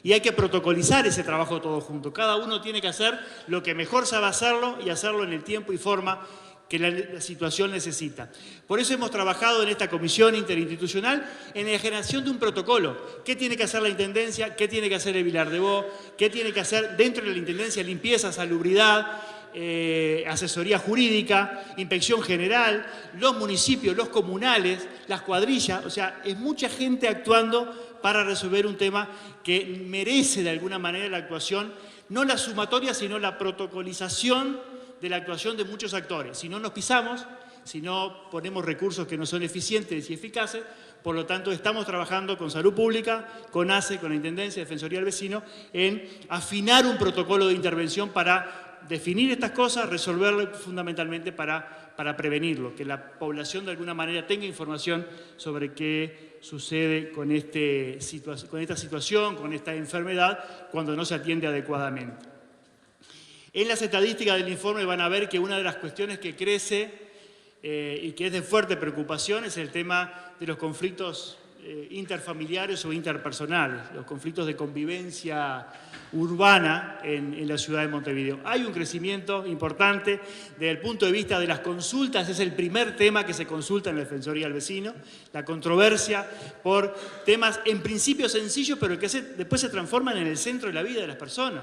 y hay que protocolizar ese trabajo todos juntos. Cada uno tiene que hacer lo que mejor sabe hacerlo y hacerlo en el tiempo y forma que la situación necesita. Por eso hemos trabajado en esta comisión interinstitucional en la generación de un protocolo. ¿Qué tiene que hacer la Intendencia? ¿Qué tiene que hacer el Vilar de Bo? ¿Qué tiene que hacer dentro de la Intendencia? Limpieza, salubridad, asesoría jurídica, inspección general, los municipios, los comunales, las cuadrillas. O sea, es mucha gente actuando para resolver un tema que merece de alguna manera la actuación, no la sumatoria, sino la protocolización de la actuación de muchos actores. Si no nos pisamos, si no ponemos recursos que no son eficientes y eficaces, por lo tanto estamos trabajando con Salud Pública, con ACE, con la Intendencia, Defensoría del Vecino, en afinar un protocolo de intervención para definir estas cosas, resolverlo fundamentalmente para prevenirlo, que la población de alguna manera tenga información sobre qué sucede con esta situación, con esta enfermedad, cuando no se atiende adecuadamente. En las estadísticas del informe van a ver que una de las cuestiones que crece y que es de fuerte preocupación es el tema de los conflictos interfamiliares o interpersonales, los conflictos de convivencia urbana en la ciudad de Montevideo. Hay un crecimiento importante desde el punto de vista de las consultas, es el primer tema que se consulta en la Defensoría del Vecino, la controversia por temas en principio sencillos, pero que después se transforman en el centro de la vida de las personas.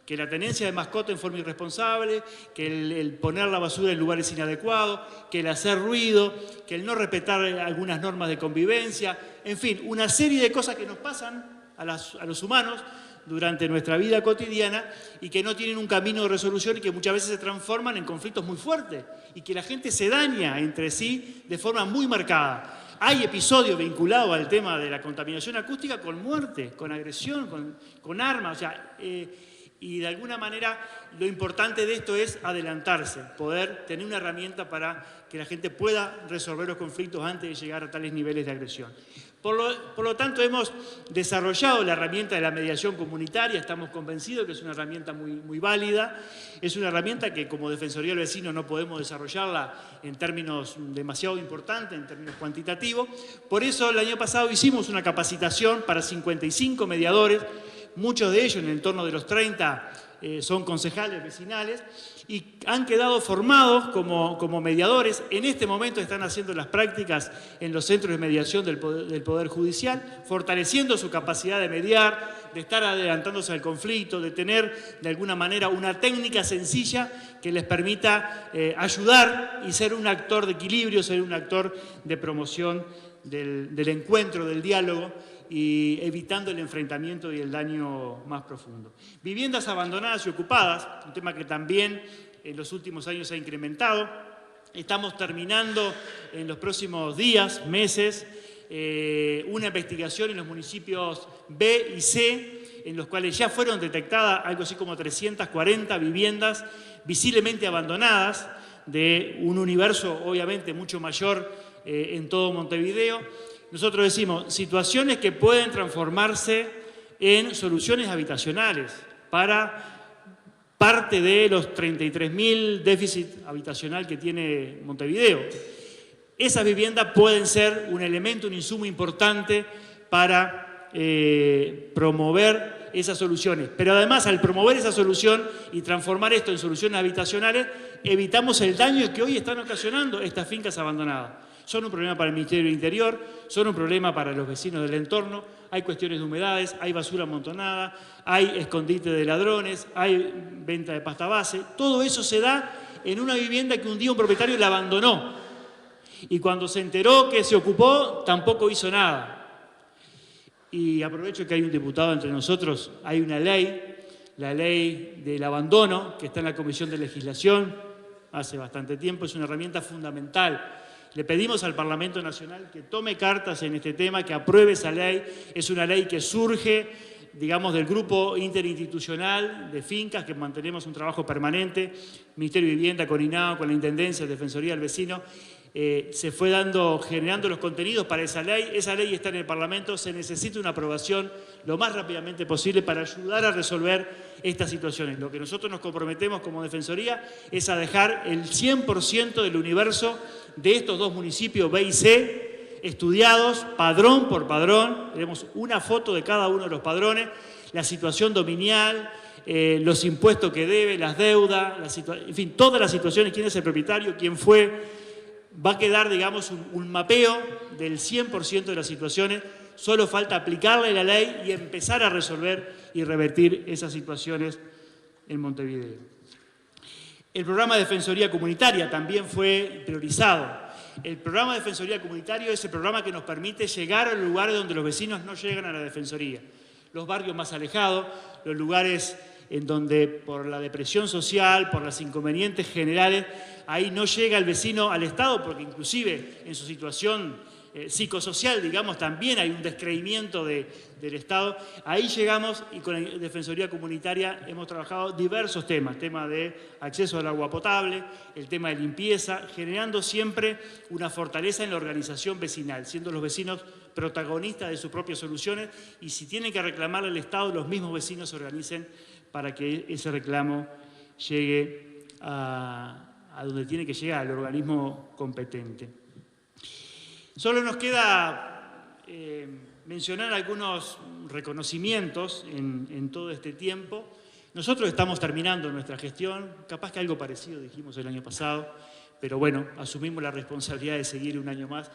que la tenencia de mascota en forma irresponsable, que el poner la basura en lugares inadecuados, que el hacer ruido, que el no respetar algunas normas de convivencia, en fin, una serie de cosas que nos pasan a los humanos durante nuestra vida cotidiana y que no tienen un camino de resolución y que muchas veces se transforman en conflictos muy fuertes y que la gente se daña entre sí de forma muy marcada. Hay episodios vinculados al tema de la contaminación acústica con muerte, con agresión, con armas, o sea, y de alguna manera lo importante de esto es adelantarse, poder tener una herramienta para que la gente pueda resolver los conflictos antes de llegar a tales niveles de agresión. Por lo tanto, hemos desarrollado la herramienta de la mediación comunitaria, estamos convencidos que es una herramienta muy válida, es una herramienta que como Defensoría del Vecino no podemos desarrollarla en términos demasiado importantes, en términos cuantitativos. Por eso el año pasado hicimos una capacitación para 55 mediadores, muchos de ellos en el entorno de los 30 son concejales vecinales y han quedado formados como mediadores. En este momento están haciendo las prácticas en los centros de mediación del Poder Judicial, fortaleciendo su capacidad de mediar, de estar adelantándose al conflicto, de tener de alguna manera una técnica sencilla que les permita ayudar y ser un actor de equilibrio, ser un actor de promoción del encuentro, del diálogo, y evitando el enfrentamiento y el daño más profundo. Viviendas abandonadas y ocupadas, un tema que también en los últimos años se ha incrementado. Estamos terminando en los próximos días, meses, una investigación en los municipios B y C, en los cuales ya fueron detectadas algo así como 340 viviendas visiblemente abandonadas, de un universo obviamente mucho mayor en todo Montevideo. Nosotros decimos, situaciones que pueden transformarse en soluciones habitacionales para parte de los 33.000 déficit habitacional que tiene Montevideo. Esas viviendas pueden ser un elemento, un insumo importante para promover esas soluciones. Pero además, al promover esa solución y transformar esto en soluciones habitacionales, evitamos el daño que hoy están ocasionando estas fincas abandonadas. Son un problema para el Ministerio del Interior, son un problema para los vecinos del entorno, hay cuestiones de humedades, hay basura amontonada, hay escondite de ladrones, hay venta de pasta base. Todo eso se da en una vivienda que un día un propietario la abandonó. Y cuando se enteró que se ocupó, tampoco hizo nada. Y aprovecho que hay un diputado entre nosotros, hay una ley, la ley del abandono, que está en la Comisión de Legislación hace bastante tiempo, es una herramienta fundamental. Le pedimos al Parlamento Nacional que tome cartas en este tema, que apruebe esa ley. Es una ley que surge, digamos, del grupo interinstitucional de fincas, que mantenemos un trabajo permanente, Ministerio de Vivienda, con INAO, con la Intendencia, Defensoría del Vecino. Se fue generando los contenidos para esa ley está en el Parlamento, se necesita una aprobación lo más rápidamente posible para ayudar a resolver estas situaciones. Lo que nosotros nos comprometemos como Defensoría es a dejar el 100% del universo de estos dos municipios B y C estudiados, padrón por padrón, tenemos una foto de cada uno de los padrones, la situación dominial, los impuestos que debe, las deudas, en fin, todas las situaciones, quién es el propietario, quién fue. Va a quedar, digamos, un mapeo del 100% de las situaciones. Solo falta aplicarle la ley y empezar a resolver y revertir esas situaciones en Montevideo. El programa de Defensoría Comunitaria también fue priorizado. El programa de Defensoría Comunitaria es el programa que nos permite llegar a los lugares donde los vecinos no llegan a la Defensoría. Los barrios más alejados, los lugares en donde por la depresión social, por las inconvenientes generales, ahí no llega el vecino al Estado, porque inclusive en su situación psicosocial, digamos, también hay un descreimiento del Estado. Ahí llegamos y con la Defensoría Comunitaria hemos trabajado diversos temas, tema de acceso al agua potable, el tema de limpieza, generando siempre una fortaleza en la organización vecinal, siendo los vecinos protagonistas de sus propias soluciones y si tienen que reclamarle al Estado, los mismos vecinos se organicen para que ese reclamo llegue a donde tiene que llegar, al organismo competente. Solo nos queda mencionar algunos reconocimientos en todo este tiempo. Nosotros estamos terminando nuestra gestión, capaz que algo parecido dijimos el año pasado, pero bueno, asumimos la responsabilidad de seguir un año más.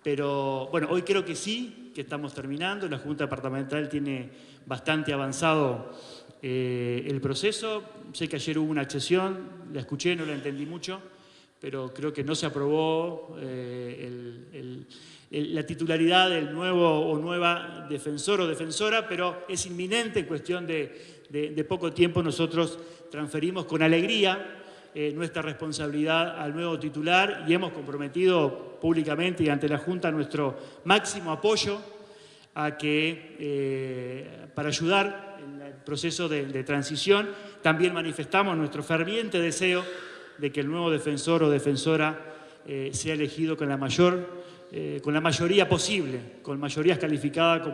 Pero bueno, hoy creo que sí, que estamos terminando. La Junta Departamental tiene bastante avanzado el proceso. Sé que ayer hubo una excepción, la escuché, no la entendí mucho, pero creo que no se aprobó la titularidad del nuevo o nueva defensor o defensora, pero es inminente, en cuestión de poco tiempo nosotros transferimos con alegría nuestra responsabilidad al nuevo titular y hemos comprometido públicamente y ante la Junta nuestro máximo apoyo a que, para ayudar en el proceso de transición. También manifestamos nuestro ferviente deseo de que el nuevo defensor o defensora sea elegido con la mayoría posible, con mayorías calificadas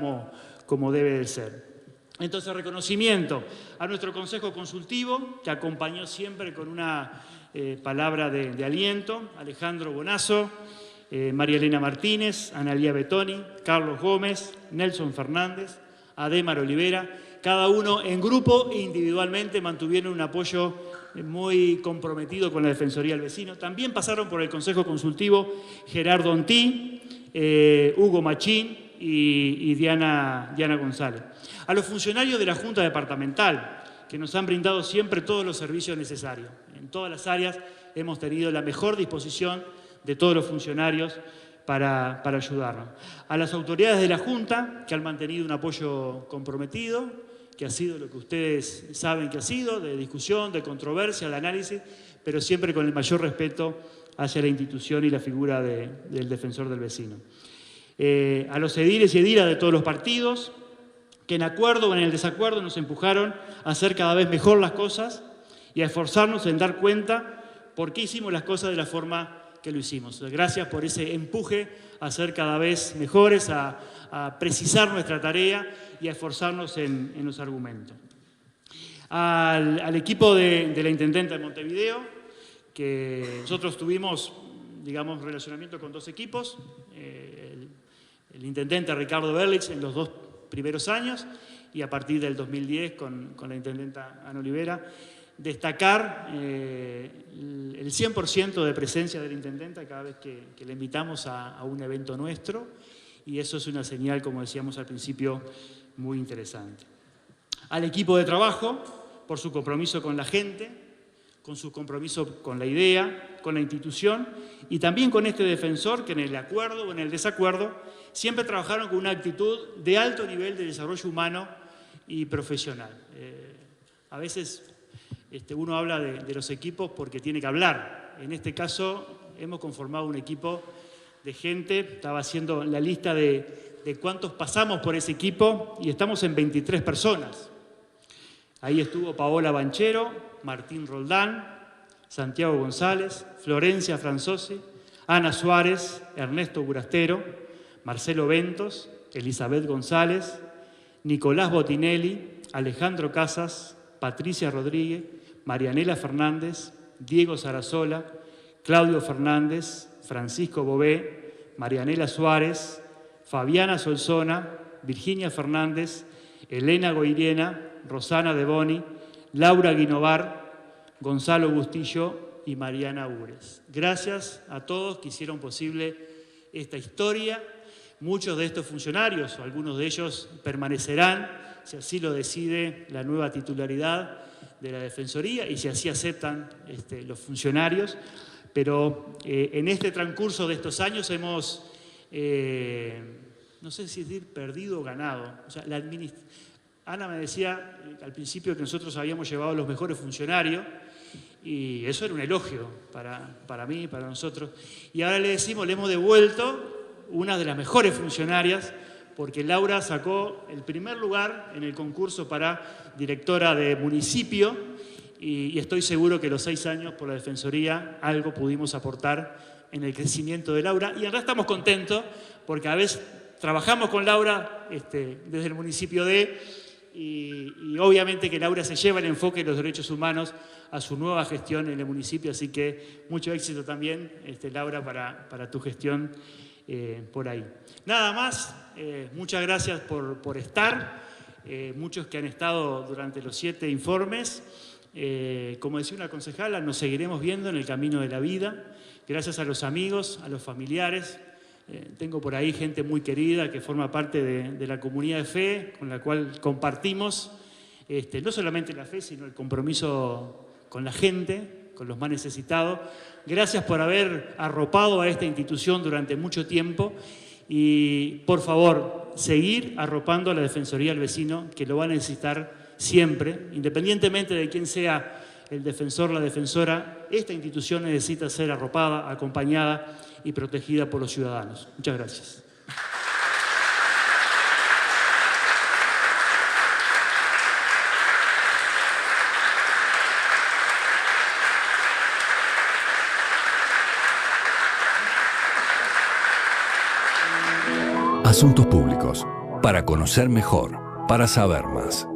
como debe de ser. Entonces, reconocimiento a nuestro Consejo Consultivo, que acompañó siempre con una palabra de aliento: Alejandro Bonazo, María Elena Martínez, Analía Betoni, Carlos Gómez, Nelson Fernández, Adémar Olivera. Cada uno en grupo e individualmente mantuvieron un apoyo muy comprometido con la Defensoría del Vecino. También pasaron por el Consejo Consultivo Gerardo Ontí, Hugo Machín y Diana González. A los funcionarios de la Junta Departamental, que nos han brindado siempre todos los servicios necesarios. En todas las áreas hemos tenido la mejor disposición de todos los funcionarios para ayudarnos. A las autoridades de la Junta, que han mantenido un apoyo comprometido, que ha sido lo que ustedes saben que ha sido, de discusión, de controversia, de análisis, pero siempre con el mayor respeto hacia la institución y la figura del defensor del vecino. A los ediles y edilas de todos los partidos, que en acuerdo o en el desacuerdo nos empujaron a hacer cada vez mejor las cosas y a esforzarnos en dar cuenta por qué hicimos las cosas de la forma que lo hicimos. Gracias por ese empuje a ser cada vez mejores, a precisar nuestra tarea y a esforzarnos en los argumentos. Al equipo de la Intendenta de Montevideo, que nosotros tuvimos, digamos, relacionamiento con dos equipos, el Intendente Ricardo Berlich en los 2 primeros años y a partir del 2010 con la Intendenta Ana Olivera. Destacar el 100% de presencia de la Intendenta cada vez que le invitamos a un evento nuestro, y eso es una señal, como decíamos al principio, muy interesante. Al equipo de trabajo, por su compromiso con la gente, con su compromiso con la idea, con la institución, y también con este defensor que en el acuerdo o en el desacuerdo siempre trabajaron con una actitud de alto nivel de desarrollo humano y profesional. A veces uno habla de los equipos porque tiene que hablar. En este caso hemos conformado un equipo de gente, estaba haciendo la lista de cuántos pasamos por ese equipo y estamos en 23 personas. Ahí estuvo Paola Banchero, Martín Roldán, Santiago González, Florencia Franzosi, Ana Suárez, Ernesto Burastero, Marcelo Ventos, Elizabeth González, Nicolás Botinelli, Alejandro Casas, Patricia Rodríguez, Marianela Fernández, Diego Sarasola, Claudio Fernández, Francisco Bové, Marianela Suárez, Fabiana Solsona, Virginia Fernández, Elena Goiriena, Rosana De Boni, Laura Guinovar, Gonzalo Bustillo y Mariana Ures. Gracias a todos que hicieron posible esta historia. Muchos de estos funcionarios, o algunos de ellos, permanecerán, si así lo decide la nueva titularidad de la Defensoría y si así aceptan los funcionarios. Pero en este transcurso de estos años hemos, no sé si decir perdido o ganado. O sea, Ana me decía al principio que nosotros habíamos llevado los mejores funcionarios y eso era un elogio para mí, para nosotros. Y ahora le decimos, le hemos devuelto una de las mejores funcionarias porque Laura sacó el primer lugar en el concurso para directora de municipio y estoy seguro que los 6 años por la Defensoría algo pudimos aportar en el crecimiento de Laura y ahora estamos contentos porque a veces trabajamos con Laura desde el municipio y obviamente que Laura se lleva el enfoque de los derechos humanos a su nueva gestión en el municipio, así que mucho éxito también, Laura, para tu gestión por ahí. Nada más, muchas gracias por estar, muchos que han estado durante los 7 informes. Como decía una concejala, nos seguiremos viendo en el camino de la vida. Gracias a los amigos, a los familiares, Tengo por ahí gente muy querida que forma parte de la comunidad de fe, con la cual compartimos no solamente la fe, sino el compromiso con la gente, con los más necesitados. Gracias por haber arropado a esta institución durante mucho tiempo y, por favor, seguir arropando a la Defensoría del Vecino, que lo va a necesitar siempre, independientemente de quién sea el defensor, la defensora. Esta institución necesita ser arropada, acompañada y protegida por los ciudadanos. Muchas gracias. Asuntos Públicos, para conocer mejor, para saber más.